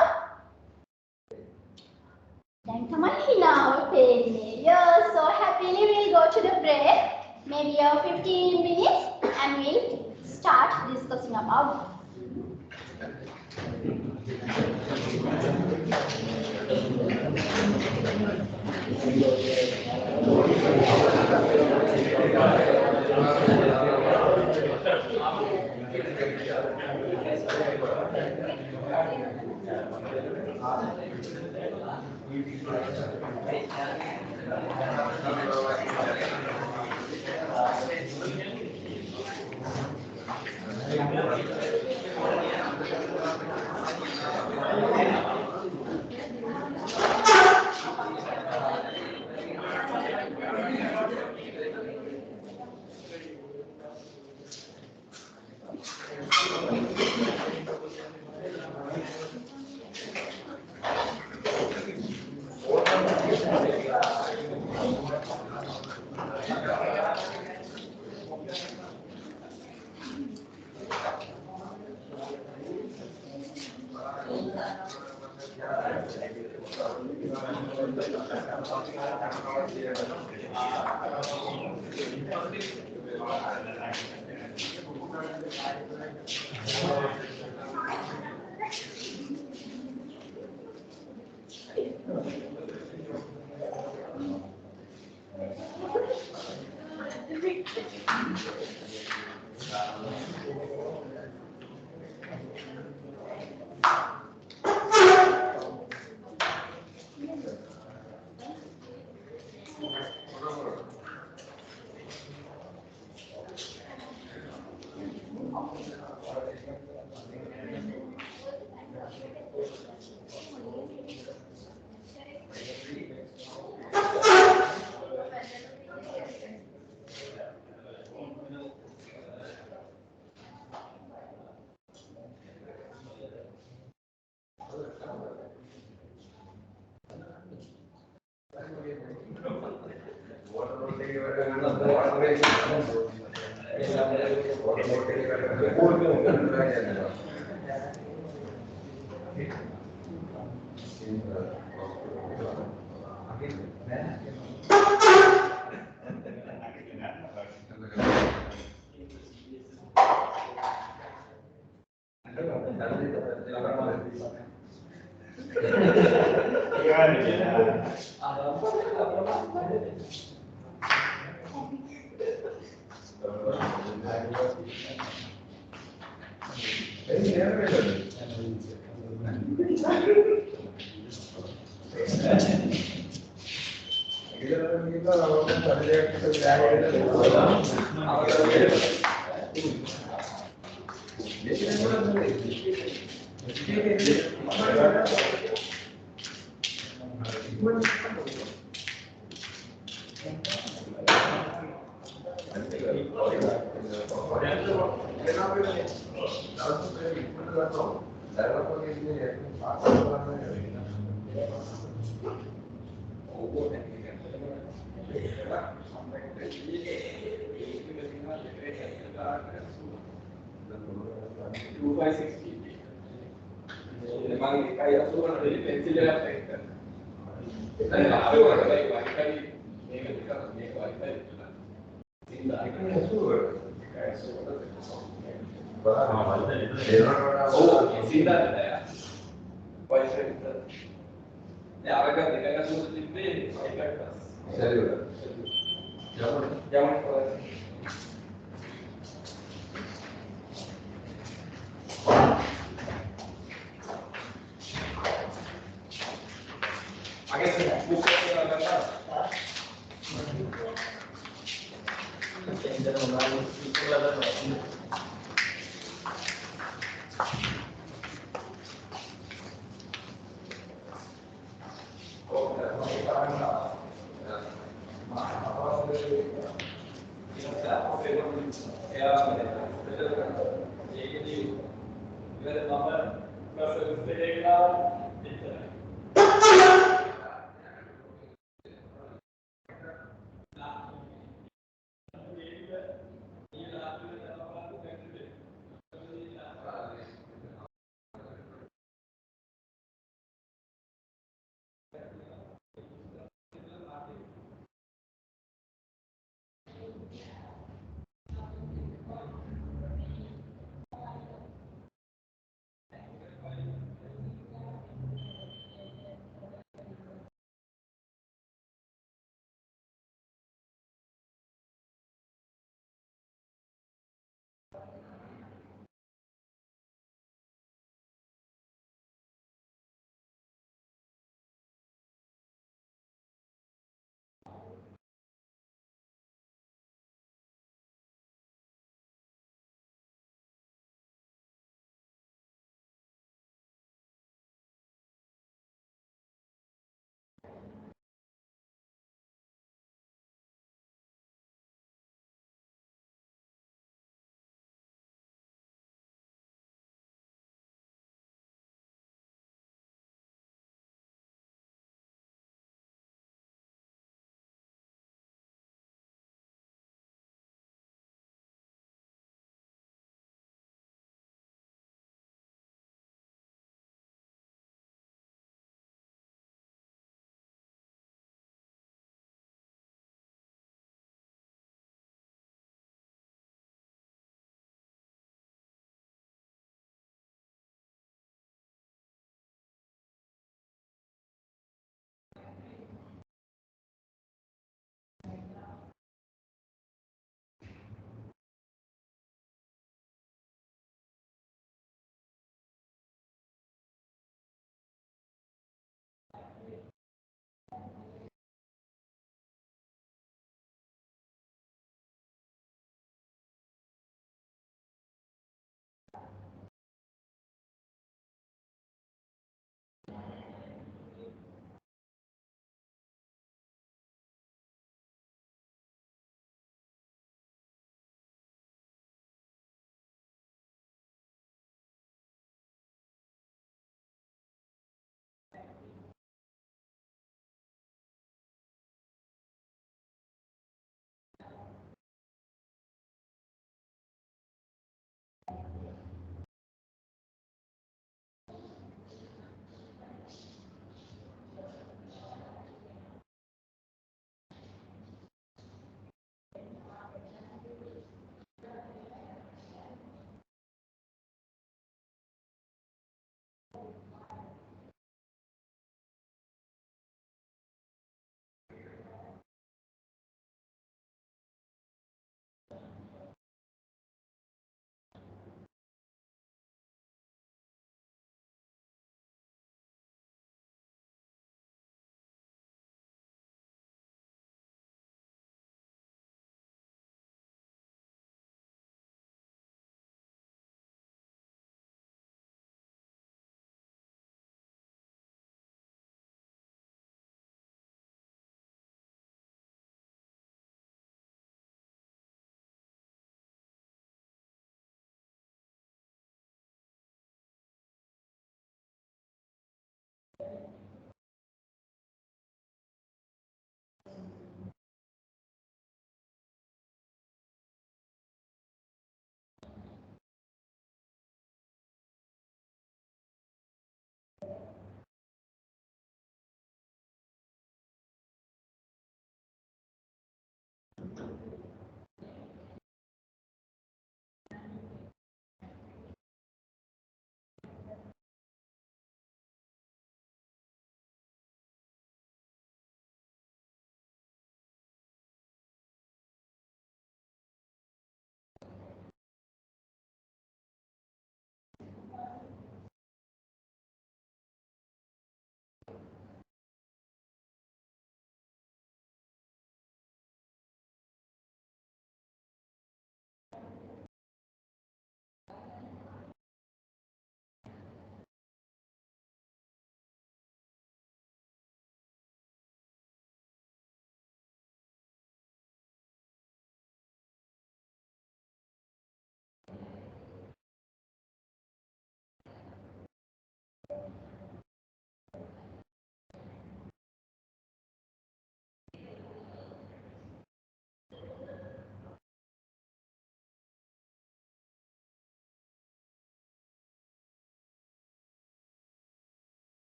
Then come on now, yeah, so happily we'll go to the break, maybe 15 minutes, and we'll start discussing about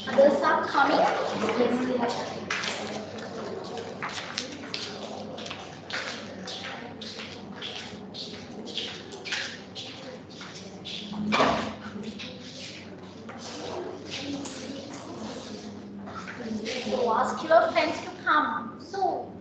Others are coming. So ask your friends to come soon.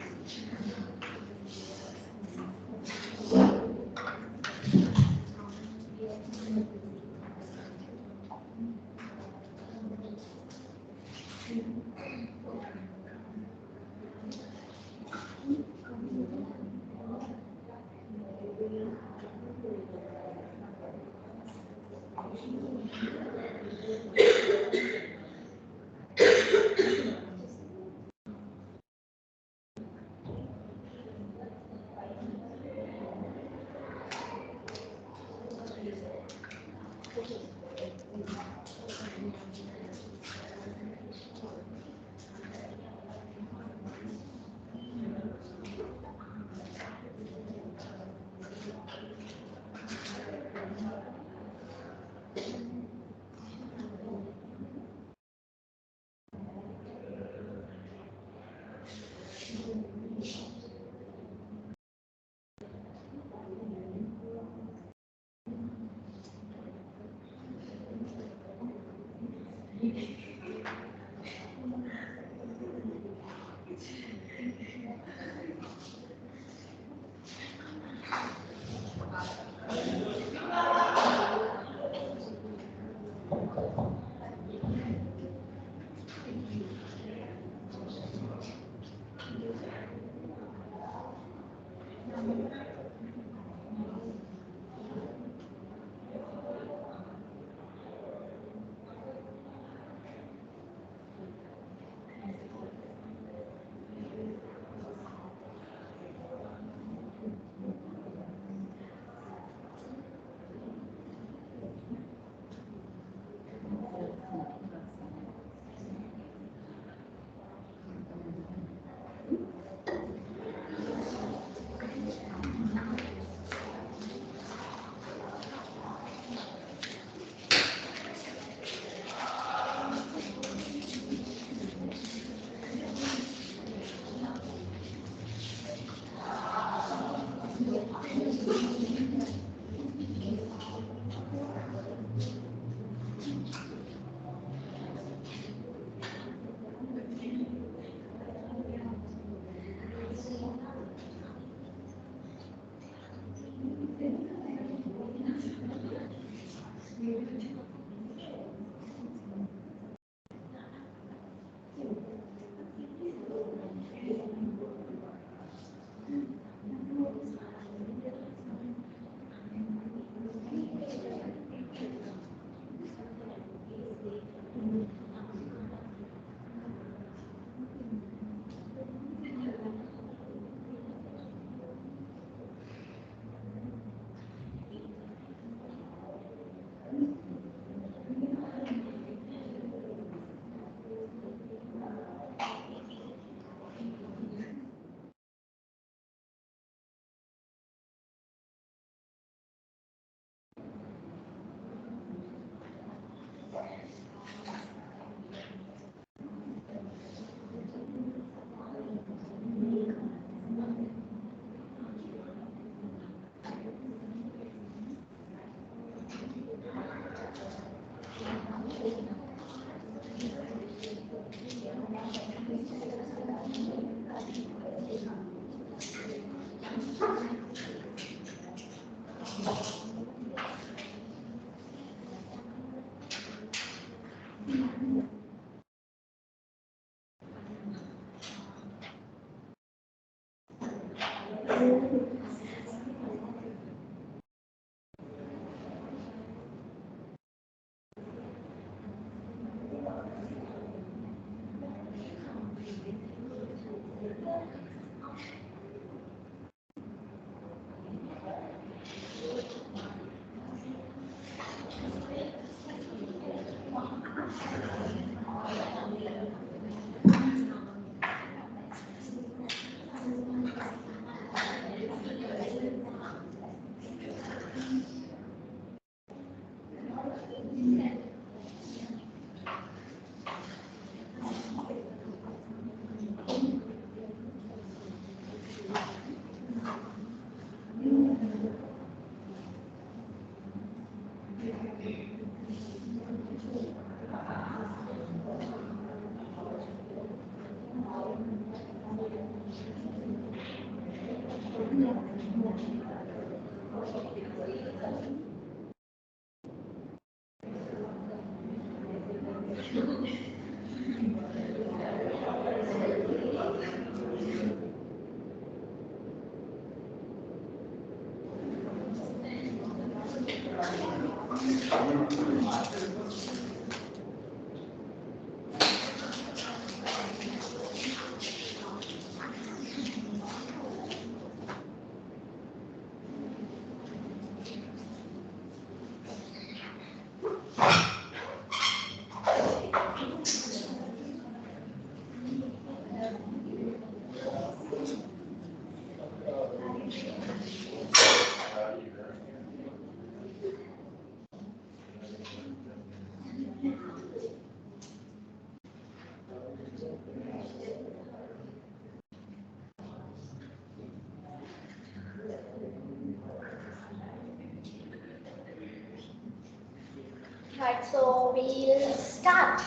Right, so we'll start.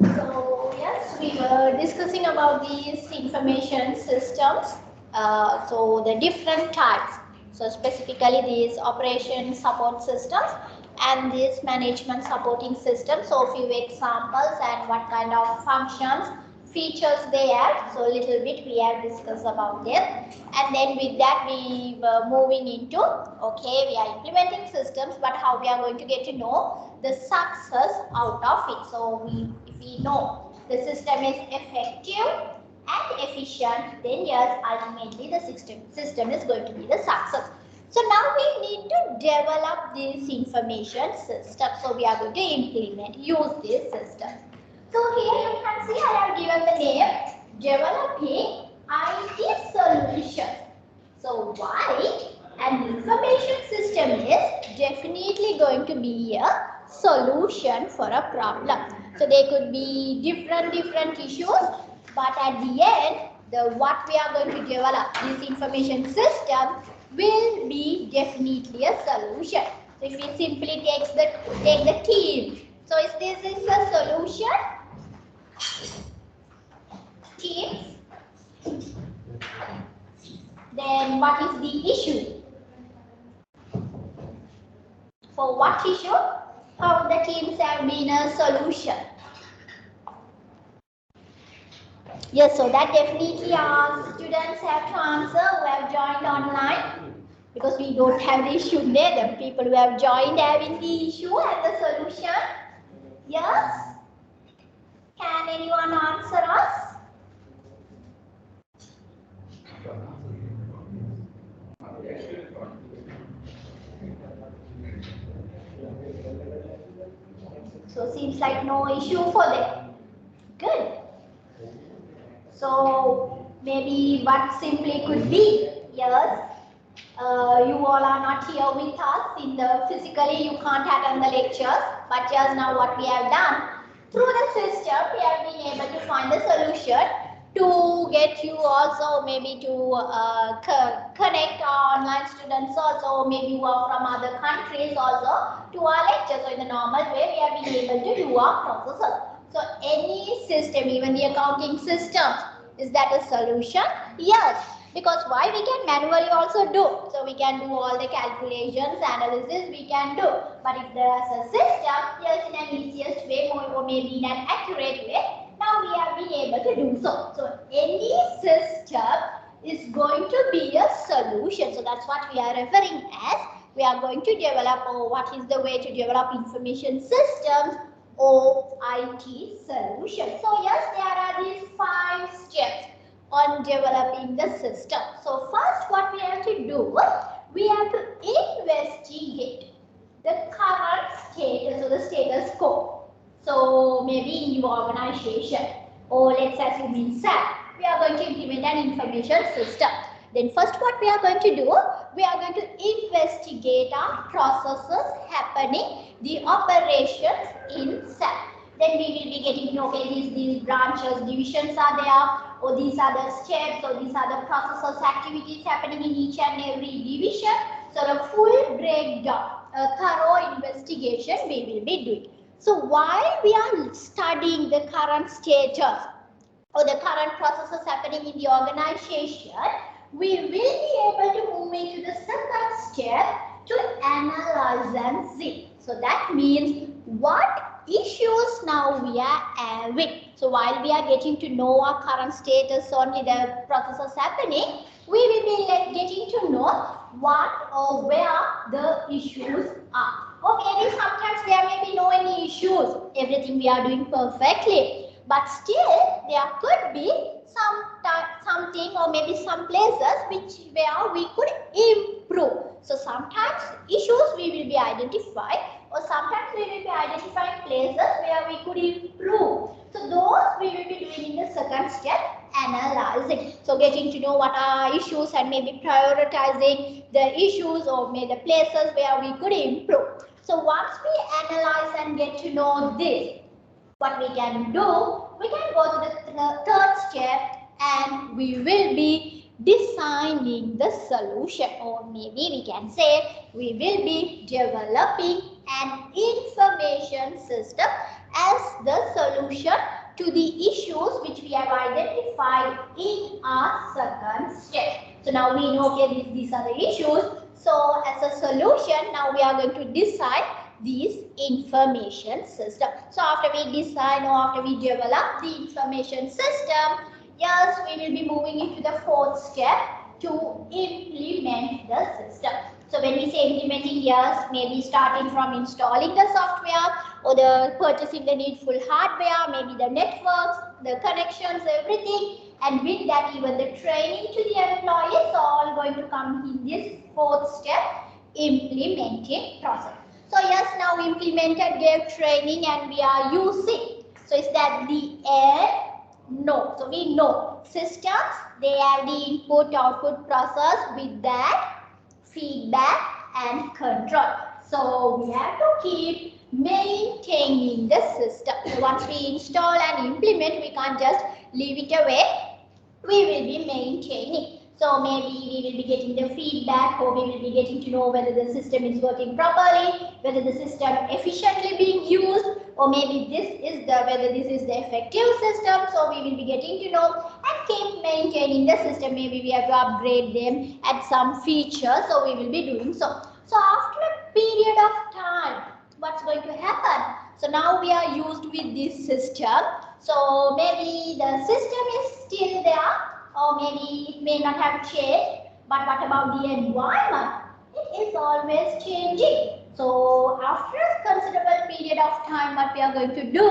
So yes, we were discussing about these information systems. So the different types. So specifically these operation support systems and these management supporting systems. So few examples and what kind of functions, features they have. So a little bit we have discussed about them. And then with that we were moving into, okay, we are implementing systems, but how we are going to get to know the success out of it. So if we know the system is effective and efficient, then yes, ultimately the system is going to be the success. So now we need to develop this information system. So we are going to use this system. So here you can see I have given the name developing IT solutions. So why? An information system is definitely going to be a solution for a problem. So there could be different issues, but at the end, what we are going to develop, this information system, will be definitely a solution. So if we simply take the team, so is this is a solution? Teams. Then what is the issue? For what issue? How the teams have been a solution. Yes, so that definitely our students have to answer who have joined online, because we don't have the issue there. The people who have joined having the issue and the solution. Yes? Can anyone answer us? So seems like no issue for them. Good. So maybe what simply could be, yes, you all are not here with us in the physically, you can't attend the lectures, but just now what we have done through the system, we have been able to find the solution to get you also, maybe to connect our online students also, maybe who are from other countries also, to our lectures. So in the normal way we have been able to do our processes. So any system, even the accounting systems, is that a solution? Yes. Because why? We can manually also do. So we can do all the calculations, analysis we can do. But if there's a system, yes, in an easiest way or maybe in an accurate way, now we have been able to do so. So any system is going to be a solution. So that's what we are referring as. We are going to develop, or what is the way to develop information systems or IT solutions. So yes, there are these 5 steps on developing the system. So first what we have to do, we have to investigate the current status or the status quo. So maybe in your organization, or let's assume in SAP, we are going to implement an information system. Then first what we are going to do, we are going to investigate our processes happening, the operations in SAP. Then we will be getting to know, okay, these branches, divisions are there, or these are the steps, or these are the processes, activities happening in each and every division. So the full breakdown, a thorough investigation we will be doing. So while we are studying the current status or the current processes happening in the organization, we will be able to move into the second step to analyze and see. So that means what issues now we are having. So while we are getting to know our current status on the processes happening, we will be getting to know what or where the issues are. Okay, sometimes there may be no any issues. Everything we are doing perfectly. But still, there could be something or maybe some places where we could improve. So sometimes issues we will be identifying, or sometimes we will be identifying places where we could improve. So those we will be doing in the second step, analyzing. So getting to know what are issues and maybe prioritizing the issues or maybe the places where we could improve. So once we analyze and get to know this, what we can do, we can go to the third step and we will be designing the solution, or maybe we can say we will be developing an information system as the solution to the issues which we have identified in our second step. So now we know, okay, these are the issues. So as a solution, now we are going to design these information system. So after we design or after we develop the information system, yes, we will be moving into the fourth step to implement the system. So when we say implementing, yes, maybe starting from installing the software or the purchasing the needful hardware, maybe the networks, the connections, everything, and with that even the training to the employees, all going to come in this fourth step, implementing process. So yes, now implemented, gave training and we are using. So is that the end? No. So we know systems, they have the input-output process, with that feedback and control. So we have to keep maintaining the system. So once we install and implement, we can't just leave it away. We will be maintaining. So maybe we will be getting the feedback, or we will be getting to know whether the system is working properly, whether the system efficiently being used, or maybe whether this is the effective system. So we will be getting to know and keep maintaining the system. Maybe we have to upgrade them, add some features. So we will be doing so. So after a period of time, what's going to happen? So now we are used with this system. So maybe the system is still there, or maybe it may not have changed, but what about the environment? It is always changing. So after a considerable period of time, what we are going to do,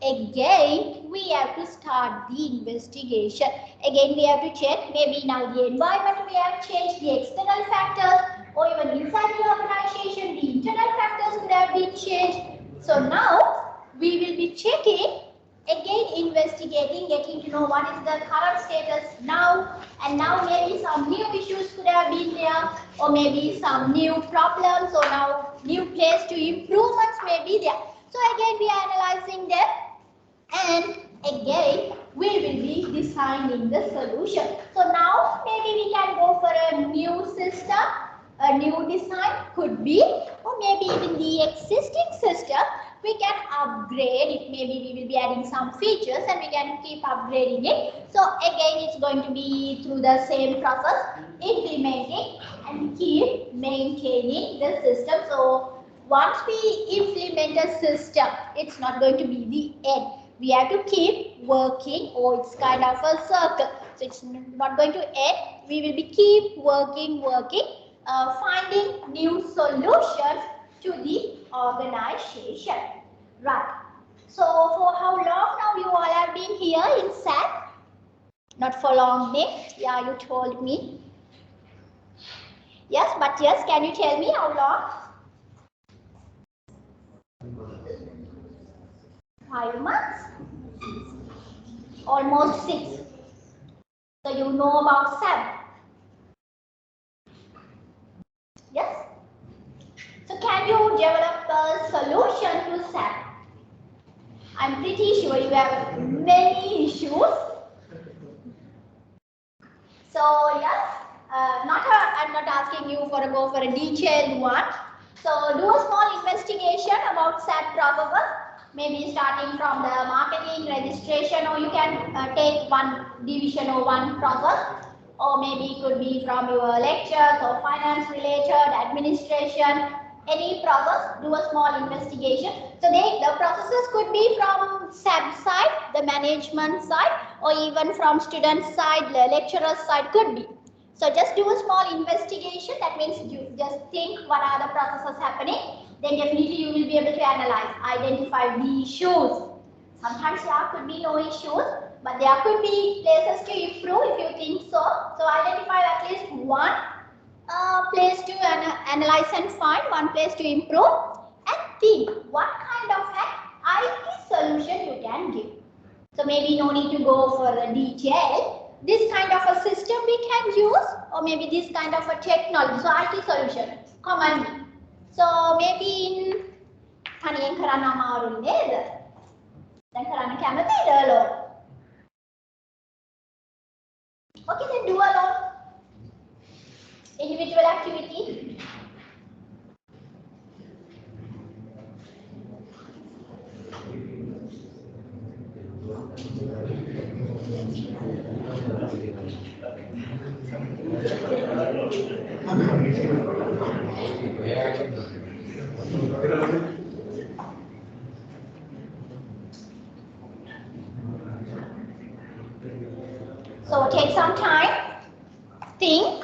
again we have to start the investigation. Again we have to check, maybe now the environment we have changed, the external factors, or even inside the organization, the internal factors could have been changed. So now we will be checking, again investigating, getting to know what is the current status now, and now maybe some new issues could have been there, or maybe some new problems, or now new place to improvements may be there. So again we are analyzing them, and again we will be designing the solution. So now maybe we can go for a new system, a new design could be, or maybe even the existing system we can upgrade it. Maybe we will be adding some features and we can keep upgrading it. So again it's going to be through the same process, implementing and keep maintaining the system. So once we implement a system, it's not going to be the end. We have to keep working, or it's kind of a circle. So it's not going to end. We will be keep working, finding new solutions to the organization. Right. So for how long now you all have been here in SAT? Not for long, Nick. Yeah, you told me. Yes, but yes, can you tell me how long? 5 months? Almost 6. So you know about SAP. Yes? So can you develop a solution to SAP? I'm pretty sure you have many issues. So yes, I'm not asking you for go for a detailed one. So do a small investigation about SAP processes, maybe starting from the marketing, registration, or you can take one division or one process, or maybe it could be from your lectures or finance related, administration, any process, do a small investigation. So the processes could be from SAP side, the management side, or even from student side, the lecturer side could be. So just do a small investigation. That means you just think what are the processes happening. Then definitely you will be able to analyze, identify the issues. Sometimes there could be no issues, but there could be places to improve if you think so. So identify at least one place to analyze and find, one place to improve, and think what kind of an IT solution you can give. So maybe no need to go for a detail. This kind of a system we can use, or maybe this kind of a technology. So IT solution commonly. So maybe in තනියෙන් කරන්න අමාරුයි නේද? දැන් කරන්න කැමතිද alone? Okay, then do alone. Individual activity. So take some time, think.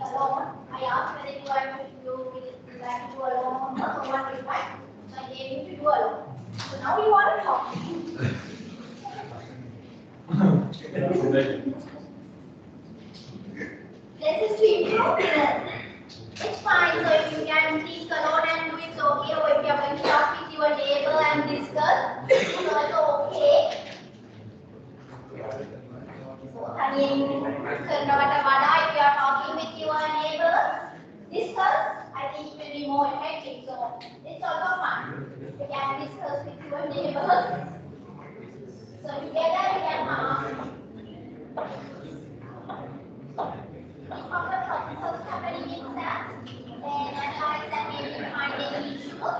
Alone. I asked whether you like to do alone or someone with my. So I gave you to do alone. So now you want to talk. Places to improve. It's fine. So if you can think alone and do it's okay. Or if you are going to talk with your neighbor and discuss, it's also okay. If you are talking with your neighbor, discuss, I think it will be more effective. So it's also fun. You can discuss with your neighbor. So together you can think of the processes happening in that, then analyze and maybe find any issues.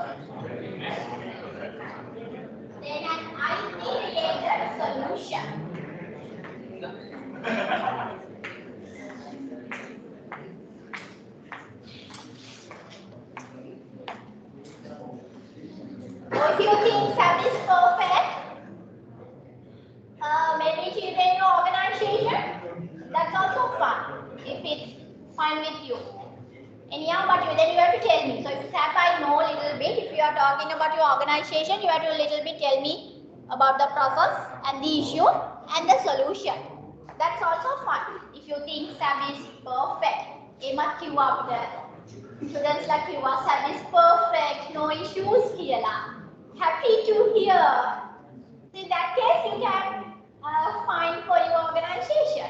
Then an IT related solution. So if you think SAP is perfect, maybe children organization, that's also fun if it's fine with you. Anyhow, but then you have to tell me. So if SAP I know a little bit, if you are talking about your organization, you have to a little bit tell me about the process and the issue and the solution. That's also fun if you think SAP is perfect. Emat kiwa apita students like you are SAP is perfect, no issues here lah. Happy to hear. So in that case, you can find for your organization.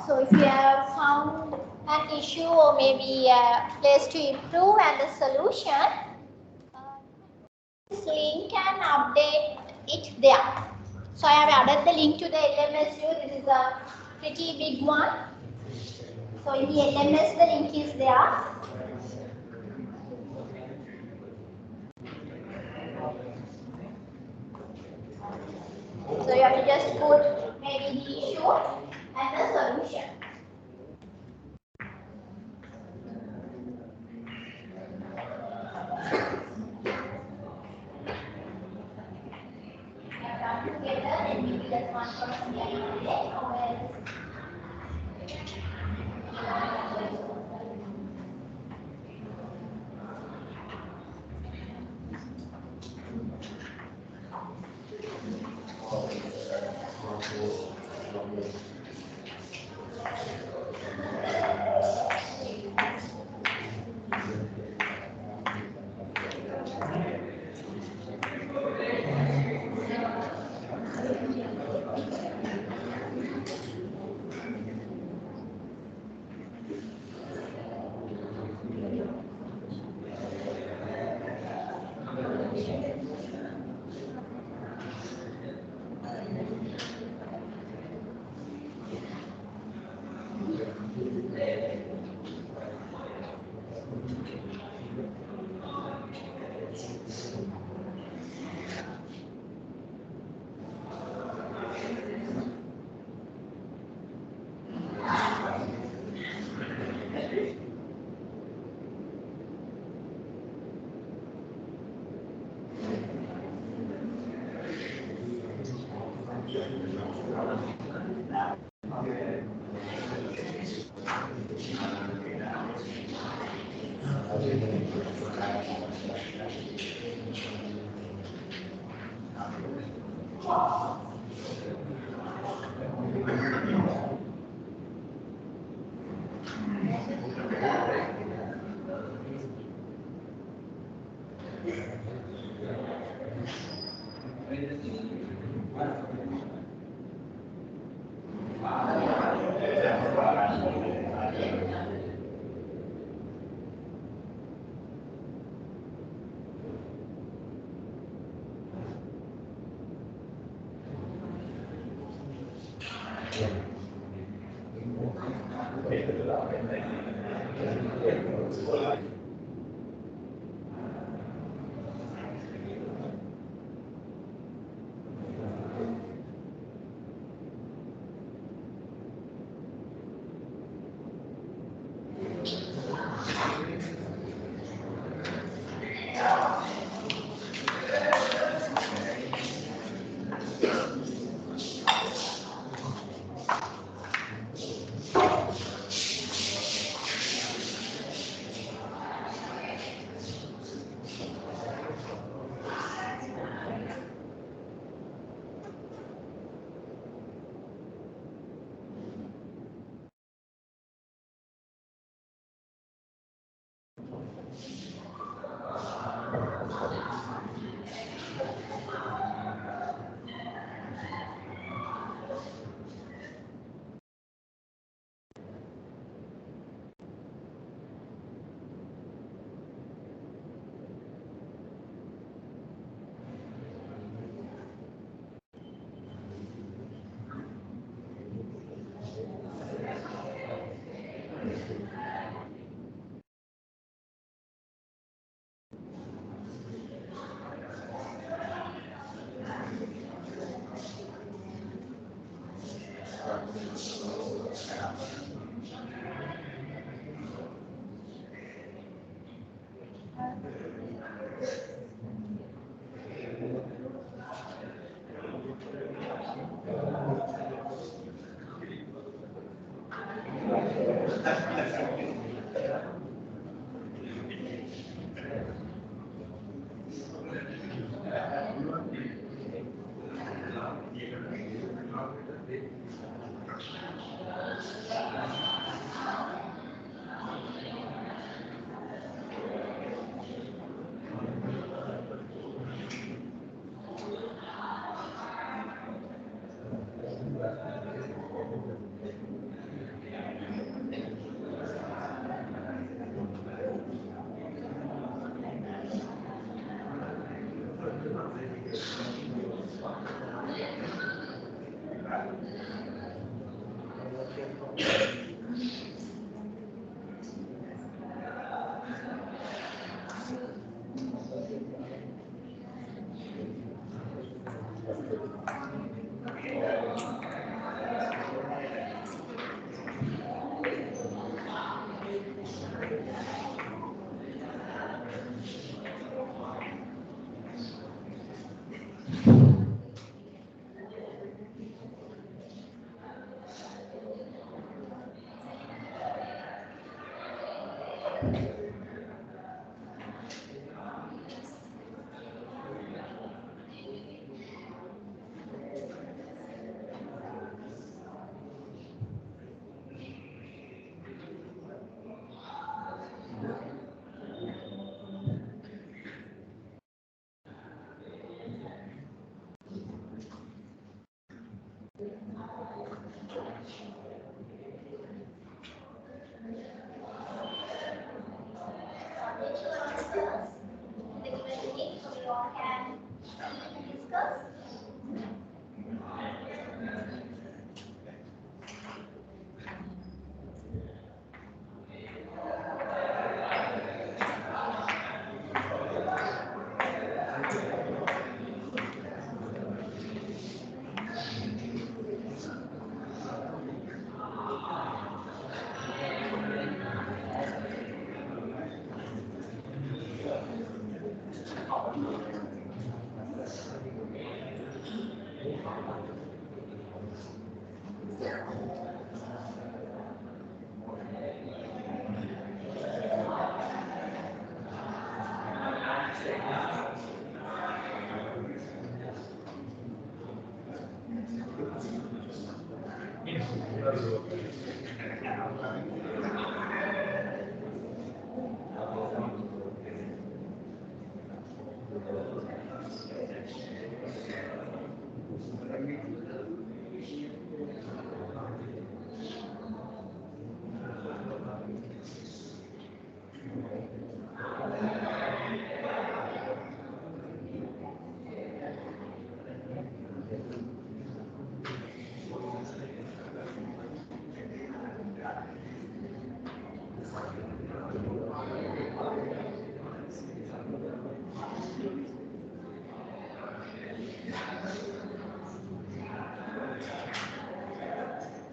So if you have found an issue or maybe a place to improve and the solution, this link and update it there. So I have added the link to the LMS view. This is a pretty big one. So in the LMS the link is there. So you have to just put maybe the issue and the solution. Together and maybe that's one person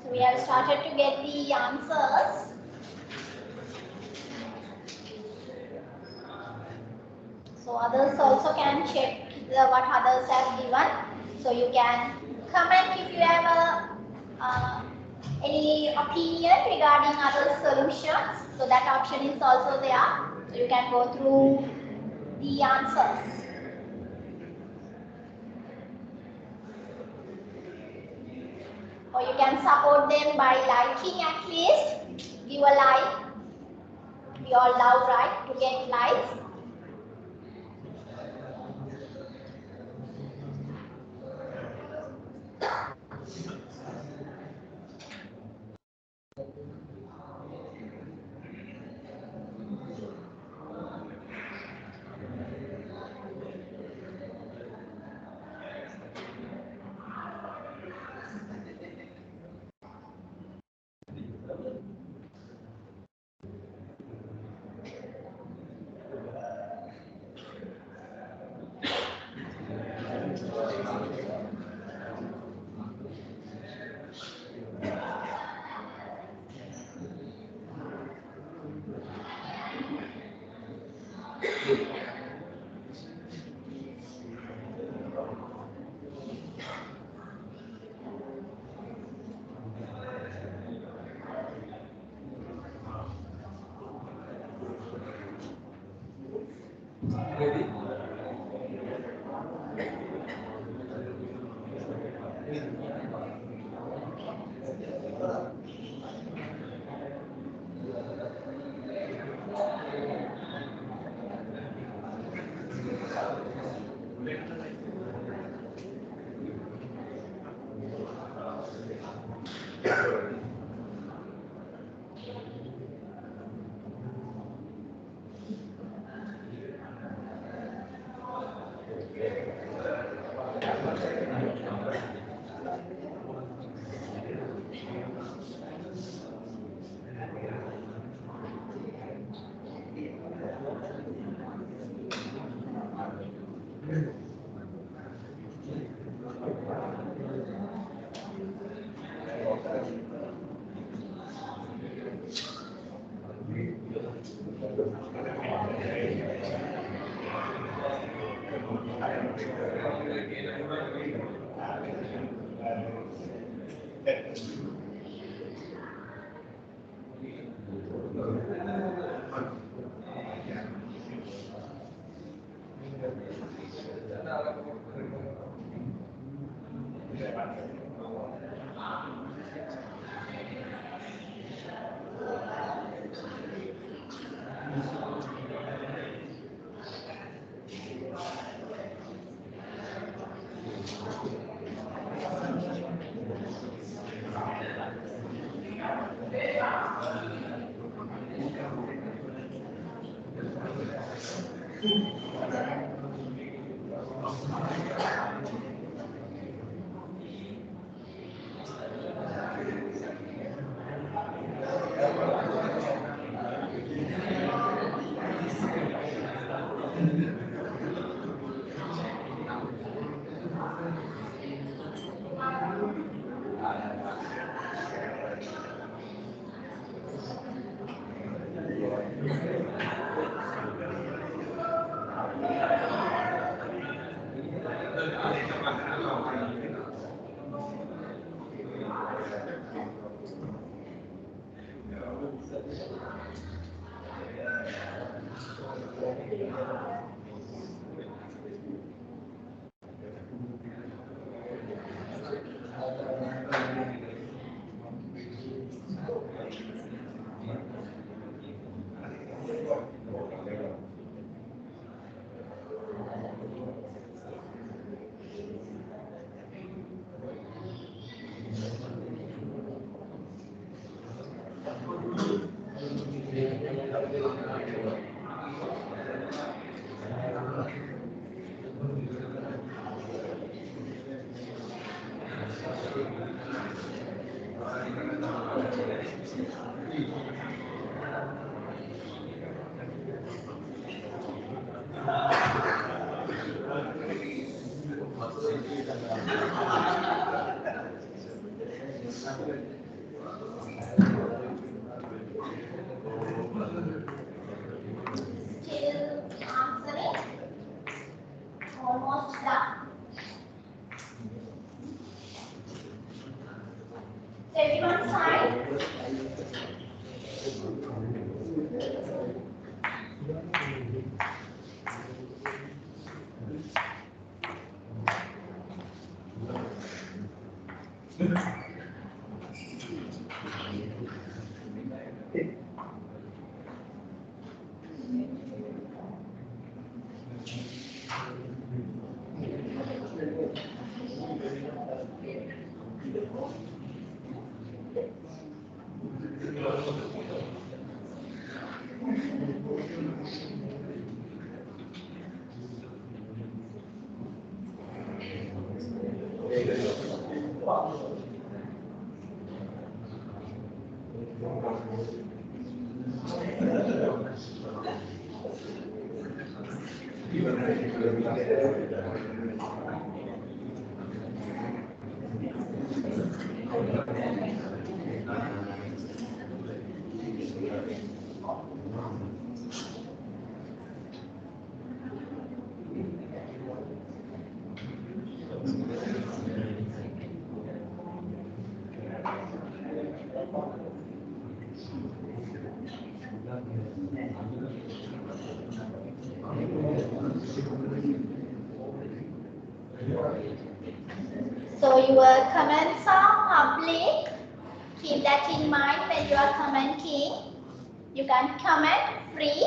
So we have started to get the answers. So others also can check what others have given. So you can comment if you have any opinion regarding other solutions. So that option is also there. So you can go through the answers. Or you can support them by liking at least. Give a like. We all love, right, to get likes. Still answering. Almost done. So everyone sign. So your comments are public. Keep that in mind when you are commenting. You can comment free,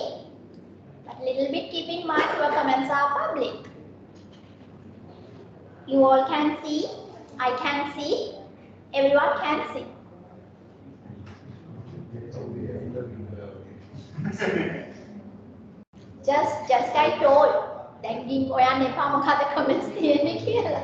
but little bit keep in mind your comments are public. You all can see, I can see, everyone can see. Just I told. දැන් ගින් ඔයන්න එපා මොකද comments තියෙන්නේ කියලා.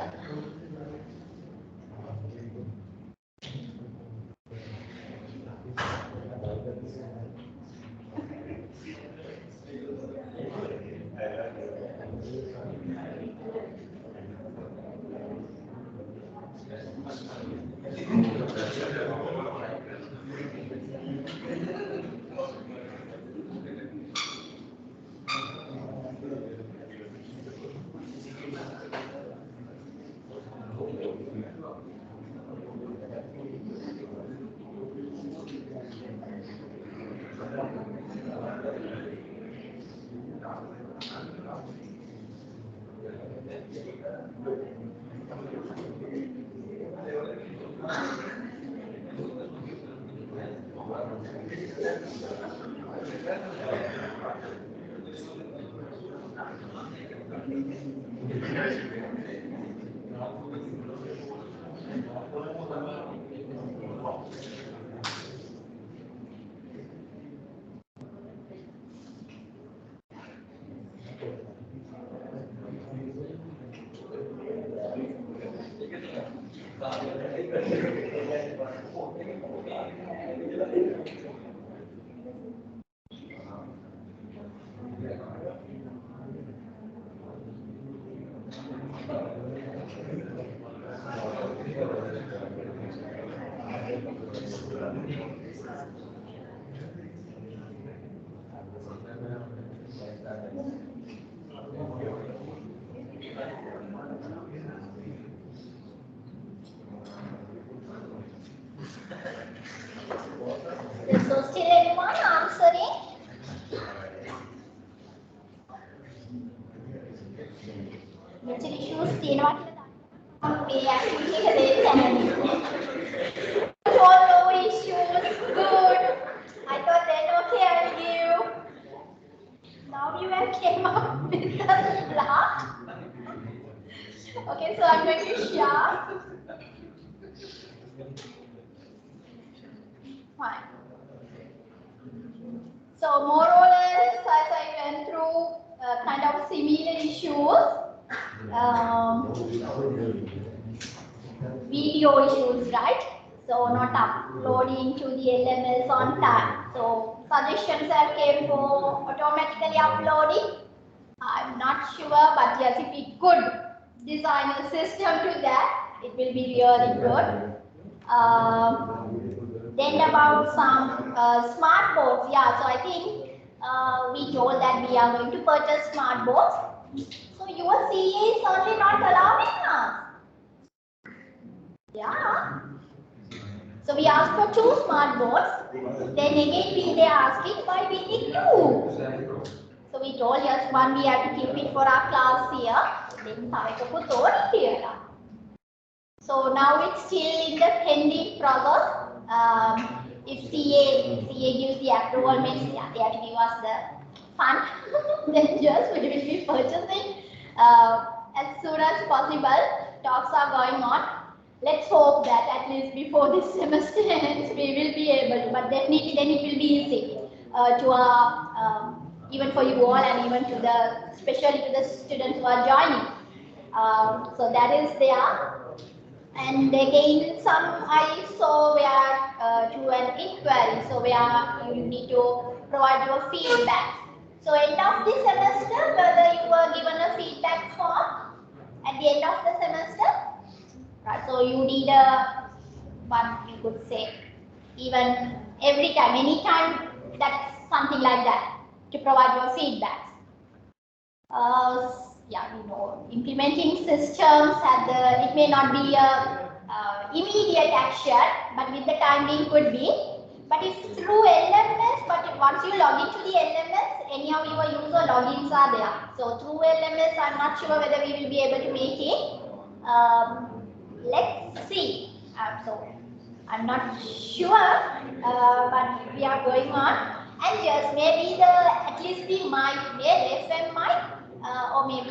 So still anyone answering? Mental issues තියෙනවා කියලා දන්නවා. මේ activity එක දෙන්න. No issues. Good. I thought then okay I'll give. Now you have came up with a laugh. Okay, so I'm going to share. Fine. So more or less, as I went through kind of similar issues, video issues, right? So not uploading to the LMS on time. So suggestions have came for automatically uploading. I'm not sure, but yes, if we could design a system to that, it will be really good. Then about some smart boards. Yeah, so I think we told that we are going to purchase smart boards. So your CA is only not allowing us. Yeah. So we asked for 2 smart boards. Then again they are asking why we need 2. So we told yes, one we have to keep it for our class here. Then here. So now it's still in the pending process. If CA gives the approval, means yeah, they have to give us the fund. Then just we will be purchasing as soon as possible. Talks are going on. Let's hope that at least before this semester ends, we will be able to. But definitely, then it will be easy to even for you all, and even to the, especially to the students who are joining. So that is there. And again, some I saw where to an inquiry, so where you need to provide your feedback. So end of the semester, whether you were given a feedback form at the end of the semester, right? So you need a one, you could say, even every time, anytime, that's something like that to provide your feedback. Yeah, you know, implementing systems at the, it may not be a immediate action, but with the time being could be. But it's through LMS, but once you log into the LMS, anyhow your user logins are there. So through LMS, I'm not sure whether we will be able to make it. Let's see. So I'm not sure, but we are going on. And yes, maybe at least the mic, FM mic, or maybe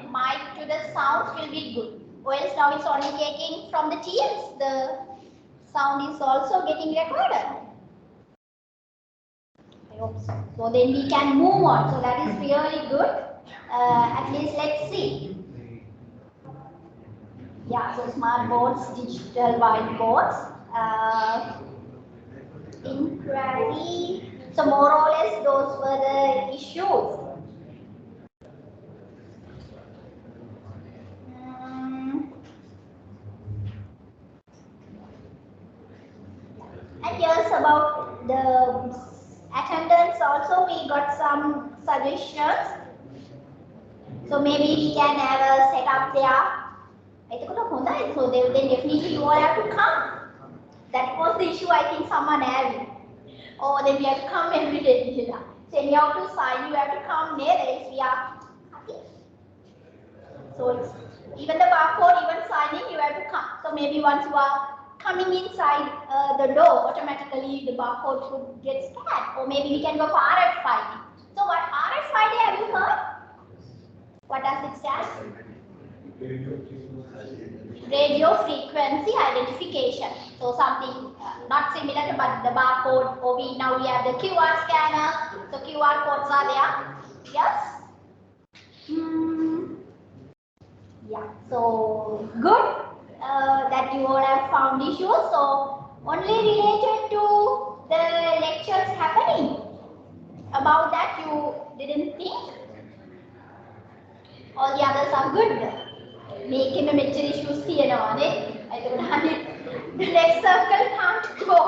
mic to the sounds will be good. Or else now it's only taking from the Teams. The sound is also getting recorded. I hope so. So then we can move on. So that is really good. At least let's see. Yeah, so smart boards, digital whiteboards, inquiry. So more or less those were the issues. And yes, about the attendance also we got some suggestions. So maybe we can have a setup there. So then definitely you all have to come. That was the issue I think someone had. Oh, then we have to come every day. So you have to sign, you have to come near it. We are happy. So it's even the barcode, even signing, you have to come. So maybe once you are coming inside the door, automatically the barcode should get scanned. Or maybe we can go for RFID. So what RFID have you heard? What does it stand? Radio frequency identification. So something not similar to but the barcode, or now we have the QR scanner. So QR codes are there. Yes. Yeah. So good that you all have found issues. So only related to the lectures happening. About that you didn't think. All the others are good. Making a major issues here on it. I don't have it. The next circle can't go.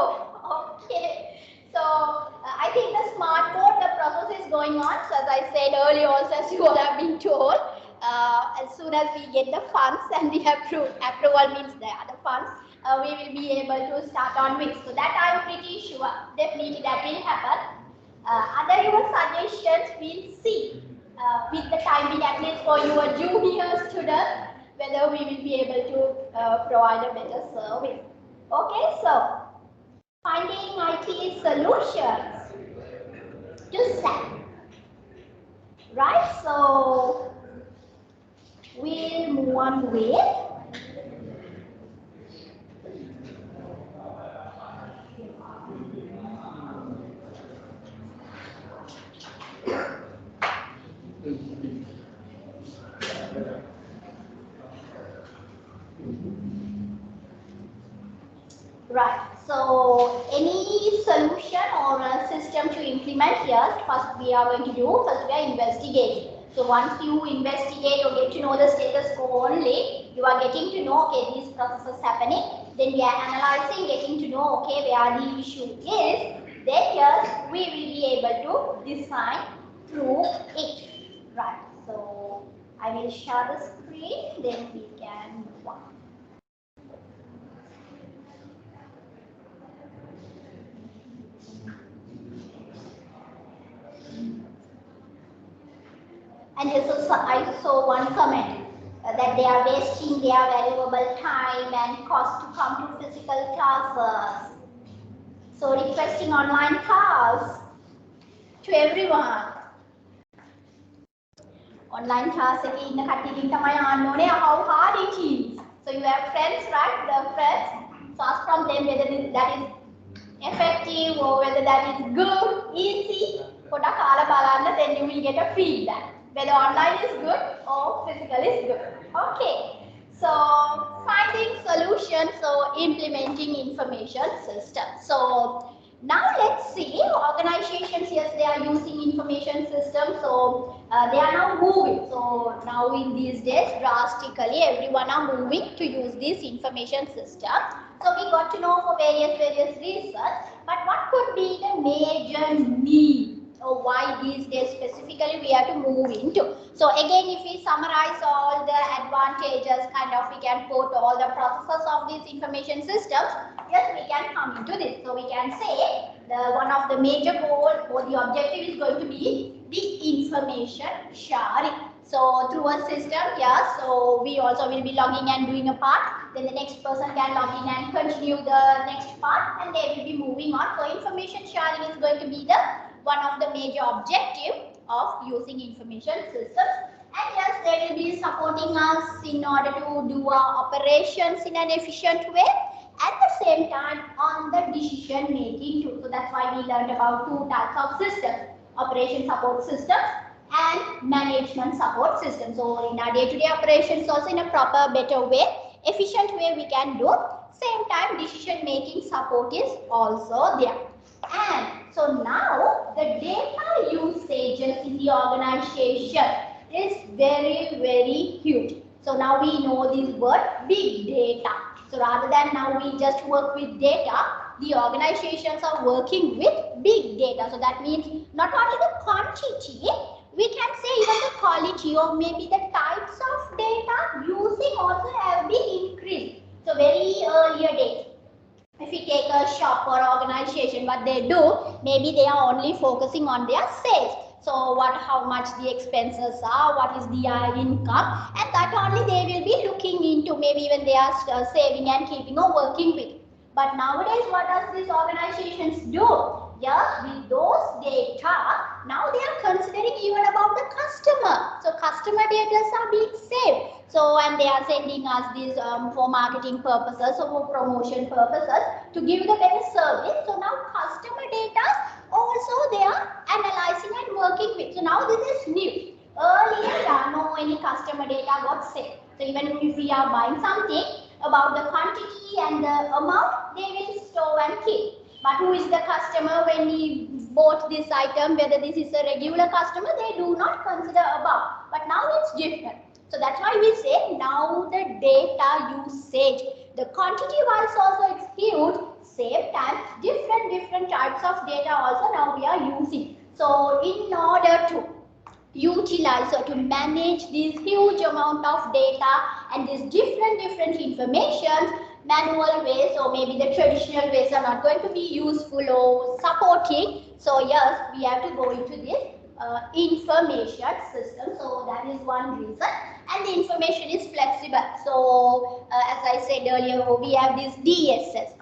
Okay. So I think the smart board, the process is going on. So as I said earlier also, as you all have been told, as soon as we get the funds and the approval means the other funds, we will be able to start on with. So that I'm pretty sure. Definitely that will happen. Other your suggestions we'll see with the timing, at least for your junior students, whether we will be able to provide a better service. Okay, so finding IT solutions to SAP. Right, so we'll move on with right. So any solution or a system to implement here, first we are going to do, first we are investigating. So once you investigate or get to know the status quo only, you are getting to know, okay, these processes happening. Then we are analyzing, getting to know, okay, where the issue is. Then here we will be able to design through it. Right. So I will share the screen, then we can move on. And also I saw one comment that they are wasting their valuable time and cost to come to physical classes. So requesting online class to everyone. Online class again, how hard it is. So you have friends, right? The friends. So ask from them whether that is effective or whether that is good, easy. Then you will get a feedback. Whether online is good or physical is good. Okay. So finding solutions, so implementing information systems. So now let's see organizations, yes, they are using information systems. So they are now moving. So now in these days drastically everyone are moving to use this information system. So we got to know for various reasons. But what could be the major need? Or why these days specifically we have to move into. So again, if we summarize all the advantages, kind of we can quote all the processes of these information systems, yes, we can come into this. So we can say one of the major goal or the objective is going to be the information sharing. So through a system, yeah, so we also will be logging and doing a part. Then the next person can log in and continue the next part, and they will be moving on. So information sharing is going to be the one of the major objective of using information systems. And yes, they will be supporting us in order to do our operations in an efficient way. At the same time, on the decision making too. So that's why we learned about two types of systems: operation support systems and management support system. So in our day-to-day operations also in a proper, better way, efficient way we can do. Same time decision making support is also there. And so now the data usages in the organization is very huge. So now we know this word big data. So rather than now we just work with data, the organizations are working with big data. So that means not only the quantity, we can say even the quality or maybe the types of data using also have been increased. So very earlier days, if we take a shop or organization, what they do, maybe they are only focusing on their sales. So how much the expenses are, what is the income, and that only they will be looking into. Maybe even they are saving and keeping or working with. But nowadays, what does these organizations do? Yeah, with those data, now they are considering even about the customer. So customer data are being saved. So and they are sending us these for marketing purposes or for promotion purposes to give the better service. So now customer data also they are analyzing and working with. So now this is new. Earlier, no any customer data got saved. So even if we are buying something, about the quantity and the amount, they will store and keep. But who is the customer when he bought this item, whether this is a regular customer, they do not consider about. But now it's different. So that's why we say now the data usage, the quantity wise also it's huge, same time different types of data also now we are using. So in order to utilize or to manage this huge amount of data and these different information, manual ways or maybe the traditional ways are not going to be useful or supporting. So yes, we have to go into this information system. So that is one reason, and the information is flexible. So as I said earlier, we have this DSS,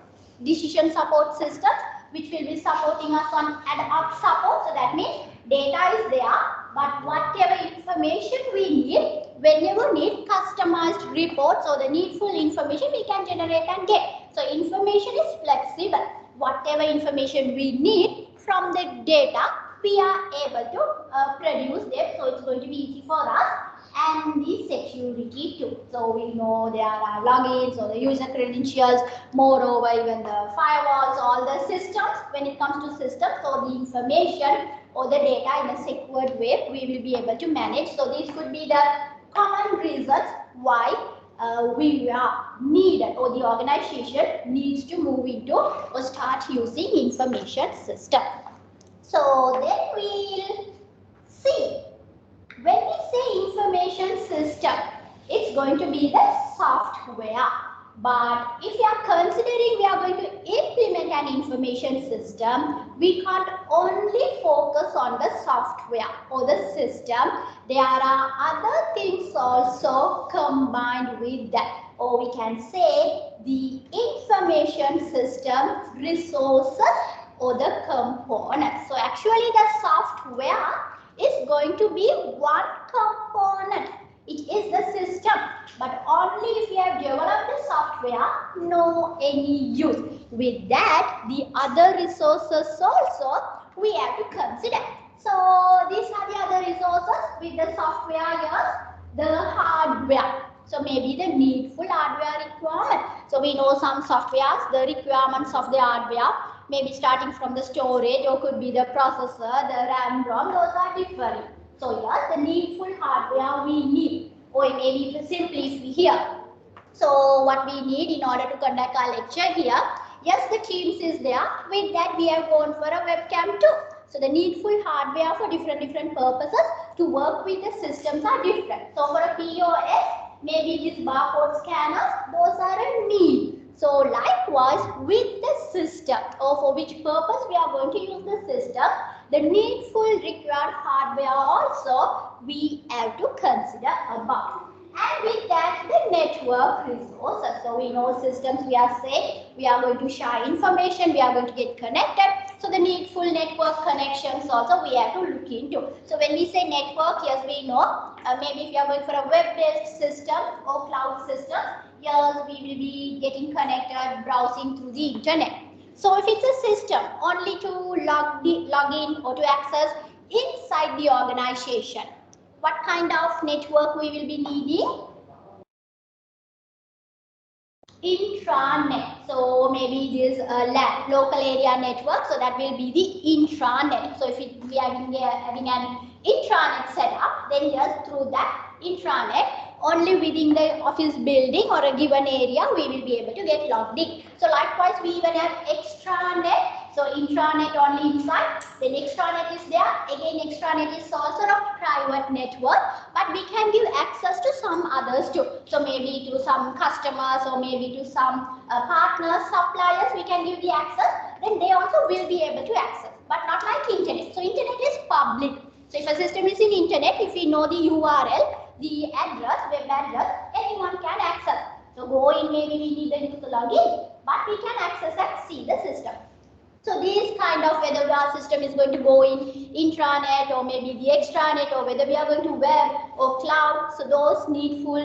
decision support systems, which will be supporting us on ad hoc support. So that means data is there, but whatever information we need, whenever need customized reports or the needful information we can generate and get. So information is flexible. Whatever information we need from the data, we are able to produce them. So it's going to be easy for us. And the security too. So we know there are logins or the user credentials, moreover even the firewalls, all the systems. When it comes to systems, so the information or the data in a secured way, we will be able to manage. So these could be the common reasons why we are needed or the organization needs to move into or start using information system. So then we'll see. When we say information system, it's going to be the software. But if we are considering we are going to implement an information system, we can't only focus on the software or the system. There are other things also combined with that. Or we can say the information system resources or the components. So actually the software is going to be one component. It is the system, but only if we have developed the software, no any use. With that, the other resources also we have to consider. So these are the other resources with the software, yes, the hardware. So maybe the needful hardware requirement. So we know some softwares, the requirements of the hardware, maybe starting from the storage or could be the processor, the RAM, ROM, those are different. So yes, the needful hardware we need, or maybe simply if we hear. So what we need in order to conduct our lecture here, yes, the Teams is there. With that, we have gone for a webcam too. So the needful hardware for different purposes to work with the systems are different. So for a POS, maybe these barcode scanners, those are a need. So likewise with the system or for which purpose we are going to use the system, the needful required hardware also we have to consider about. And with that, the network resources. So we know systems, we are saying we are going to share information, we are going to get connected. So the needful network connections also we have to look into. So when we say network, yes, we know maybe if you are going for a web-based system or cloud system, yes, we will be getting connected, browsing through the internet. So if it's a system only to log in or to access inside the organization, what kind of network we will be needing? Intranet. So maybe this LAN, local area network. So that will be the intranet. So if we are having an intranet setup, then just through that intranet, only within the office building or a given area, we will be able to get logged in. So likewise, we even have extranet. So intranet only inside, then extranet is there. Again, extranet is also not private network, but we can give access to some others too. So maybe to some customers or maybe to some partners, suppliers, we can give the access. Then they also will be able to access, but not like internet. So internet is public. So if a system is in internet, if we know the URL, the address, web address, anyone can access. So go in, maybe we need to log in, but we can access and see the system. So this kind of whether our system is going to go in intranet or maybe the extranet or whether we are going to web or cloud. So those needful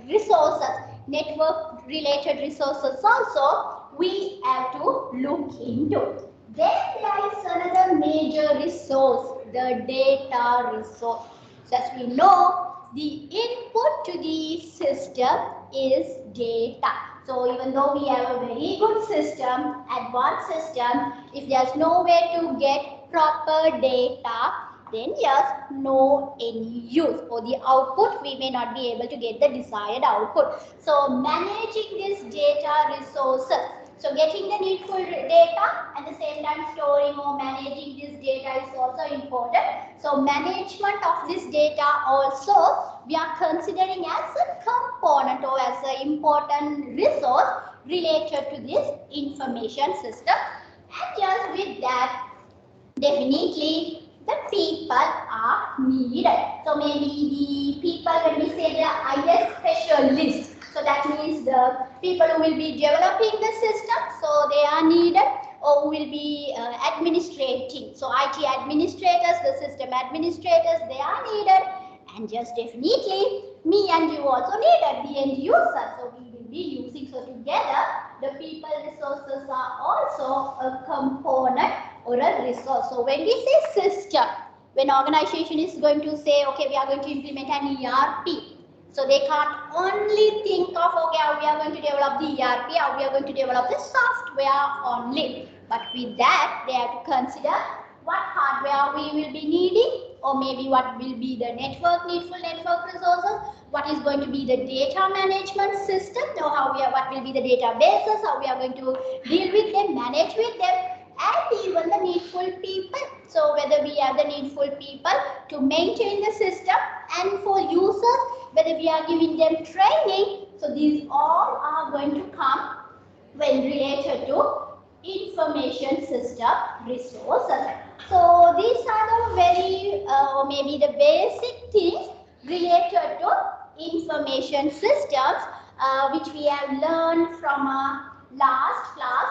resources, network related resources also we have to look into. Then there is another major resource, the data resource. So as we know, the input to the system is data. So even though we have a very good system, advanced system, if there's no way to get proper data, then yes, no any use. For the output, we may not be able to get the desired output. So managing this data resources, so getting the needful data at the same time storing or managing this data is also important. So management of this data also we are considering as a component or as an important resource related to this information system. And just with that, definitely the people are needed. So maybe the people, when we say the IS specialist, so that means the people who will be developing the system, so they are needed, or who will be administrating. So IT administrators, the system administrators, they are needed. And just definitely me and you also needed, the end user. So we will be using, so together the people resources are also a component or a resource. So when we say system, when organization is going to say, okay, we are going to implement an ERP, so they can't only think of, okay, how we are going to develop the ERP, how we are going to develop the software only. But with that, they have to consider what hardware we will be needing, or maybe what will be the needful network resources, what is going to be the data management system, or what will be the databases, how we are going to deal with them, manage with them, and even the needful people. So whether we have the needful people to maintain the system, and for users, whether we are giving them training. So these all are going to come when related to information system resources. So these are the very or maybe the basic things related to information systems which we have learned from our last class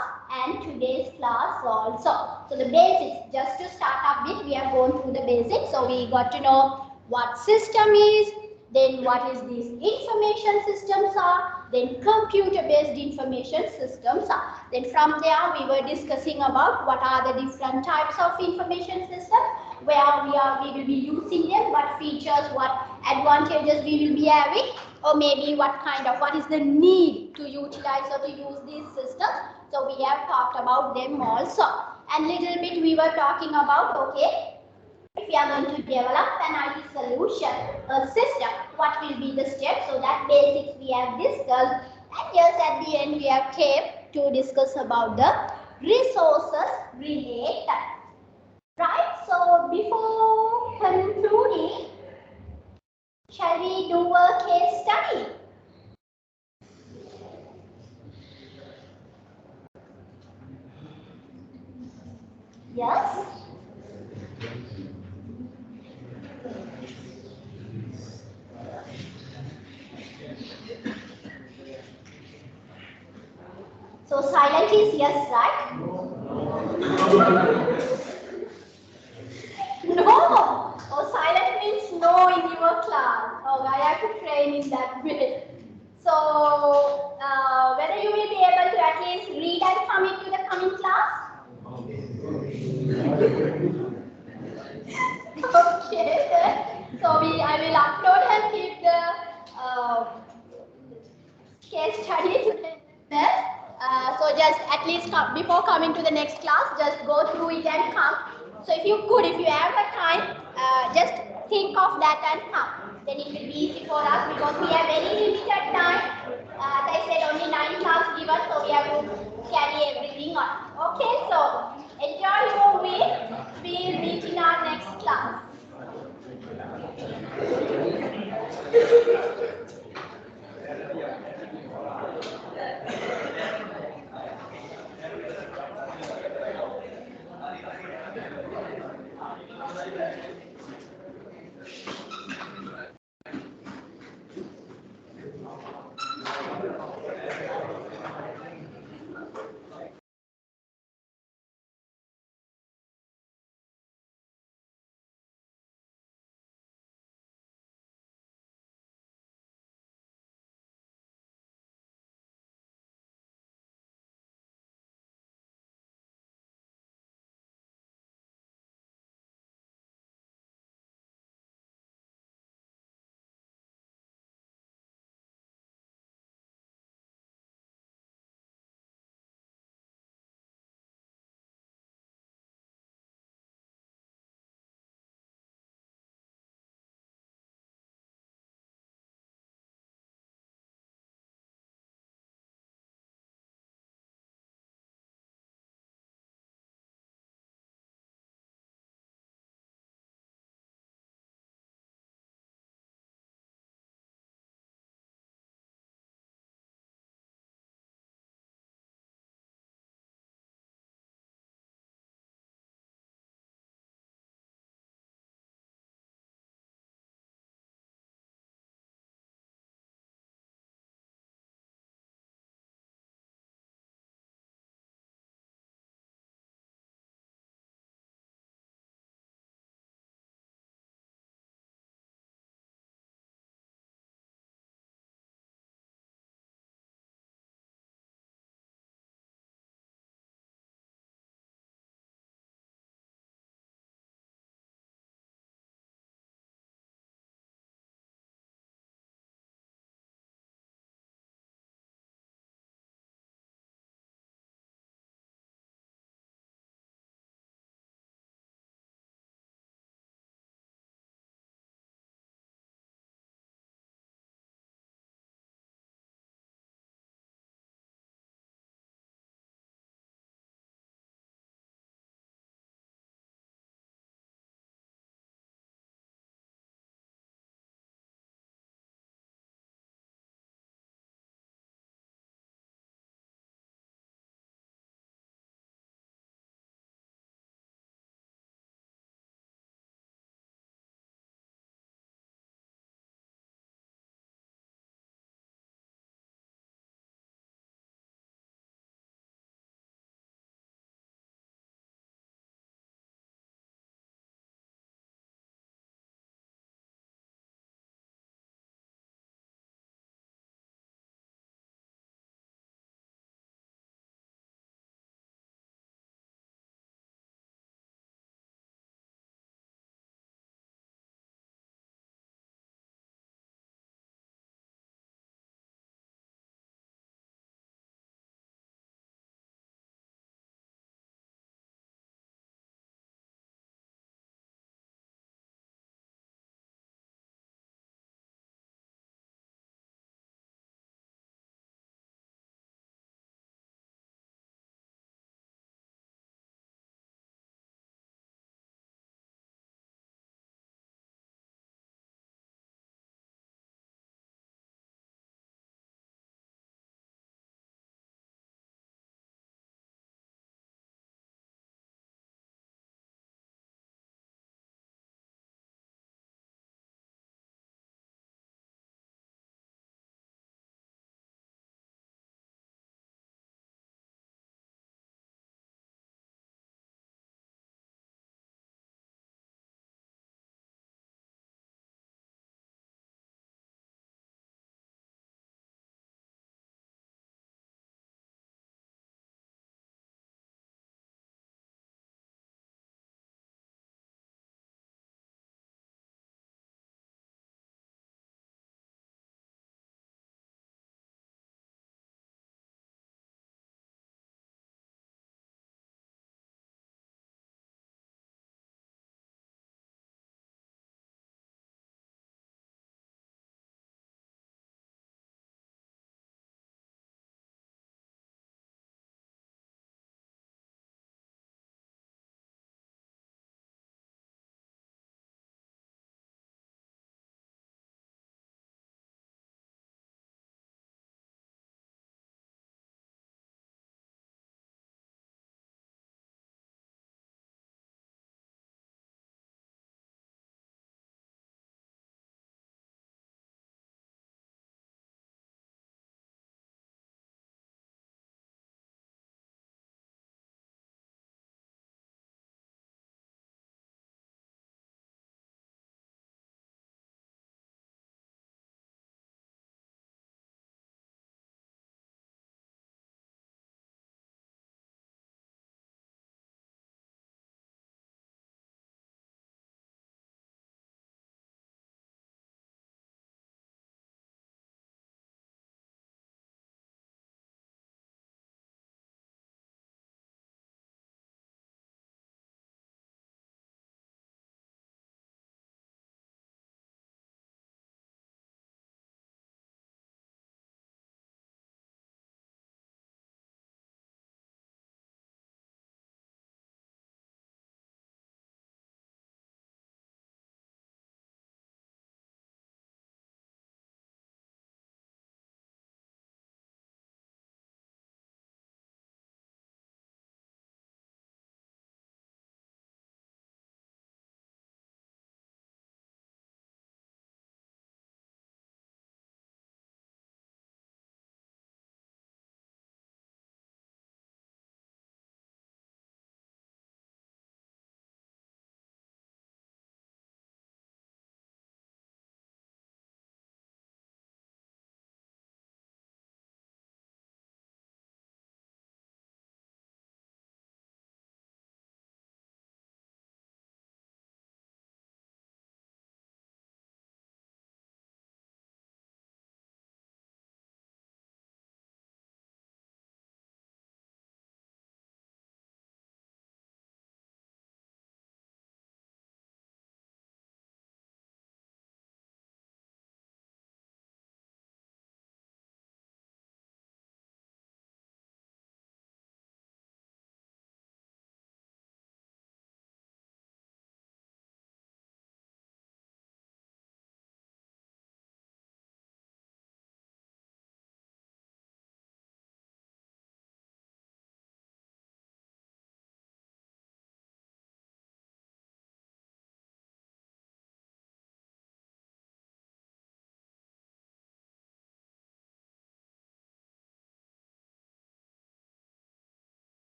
and today's class also. So the basics, just to start up with, we have gone through the basics. So we got to know what system is, then what is these information systems are, then computer-based information systems are. Then from there we were discussing about what are the different types of information systems, where we will be using them, what features, what advantages we will be having, or maybe what is the need to utilize or to use these systems. So we have talked about them also. And little bit we were talking about, okay, if we are going to develop an IT solution, a system, what will be the steps? So that basics we have discussed. And yes, at the end we have came to discuss about the resources related. Right, so before concluding, shall we do a case study? Yes? So silent is yes, right? No. Oh, silent means no in your class. Oh, I have to train in that way. So whether you will be able to at least read and commit to the coming class? Okay. So I will upload and keep the case study there. So just at least before coming to the next class, just go through it and come. So if you have a time, just think of that and come. Then it will be easy for us because we have very limited time. As I said, only 9 classes given, so we have to carry everything on. Okay, so enjoy your week. We'll meet in our next class.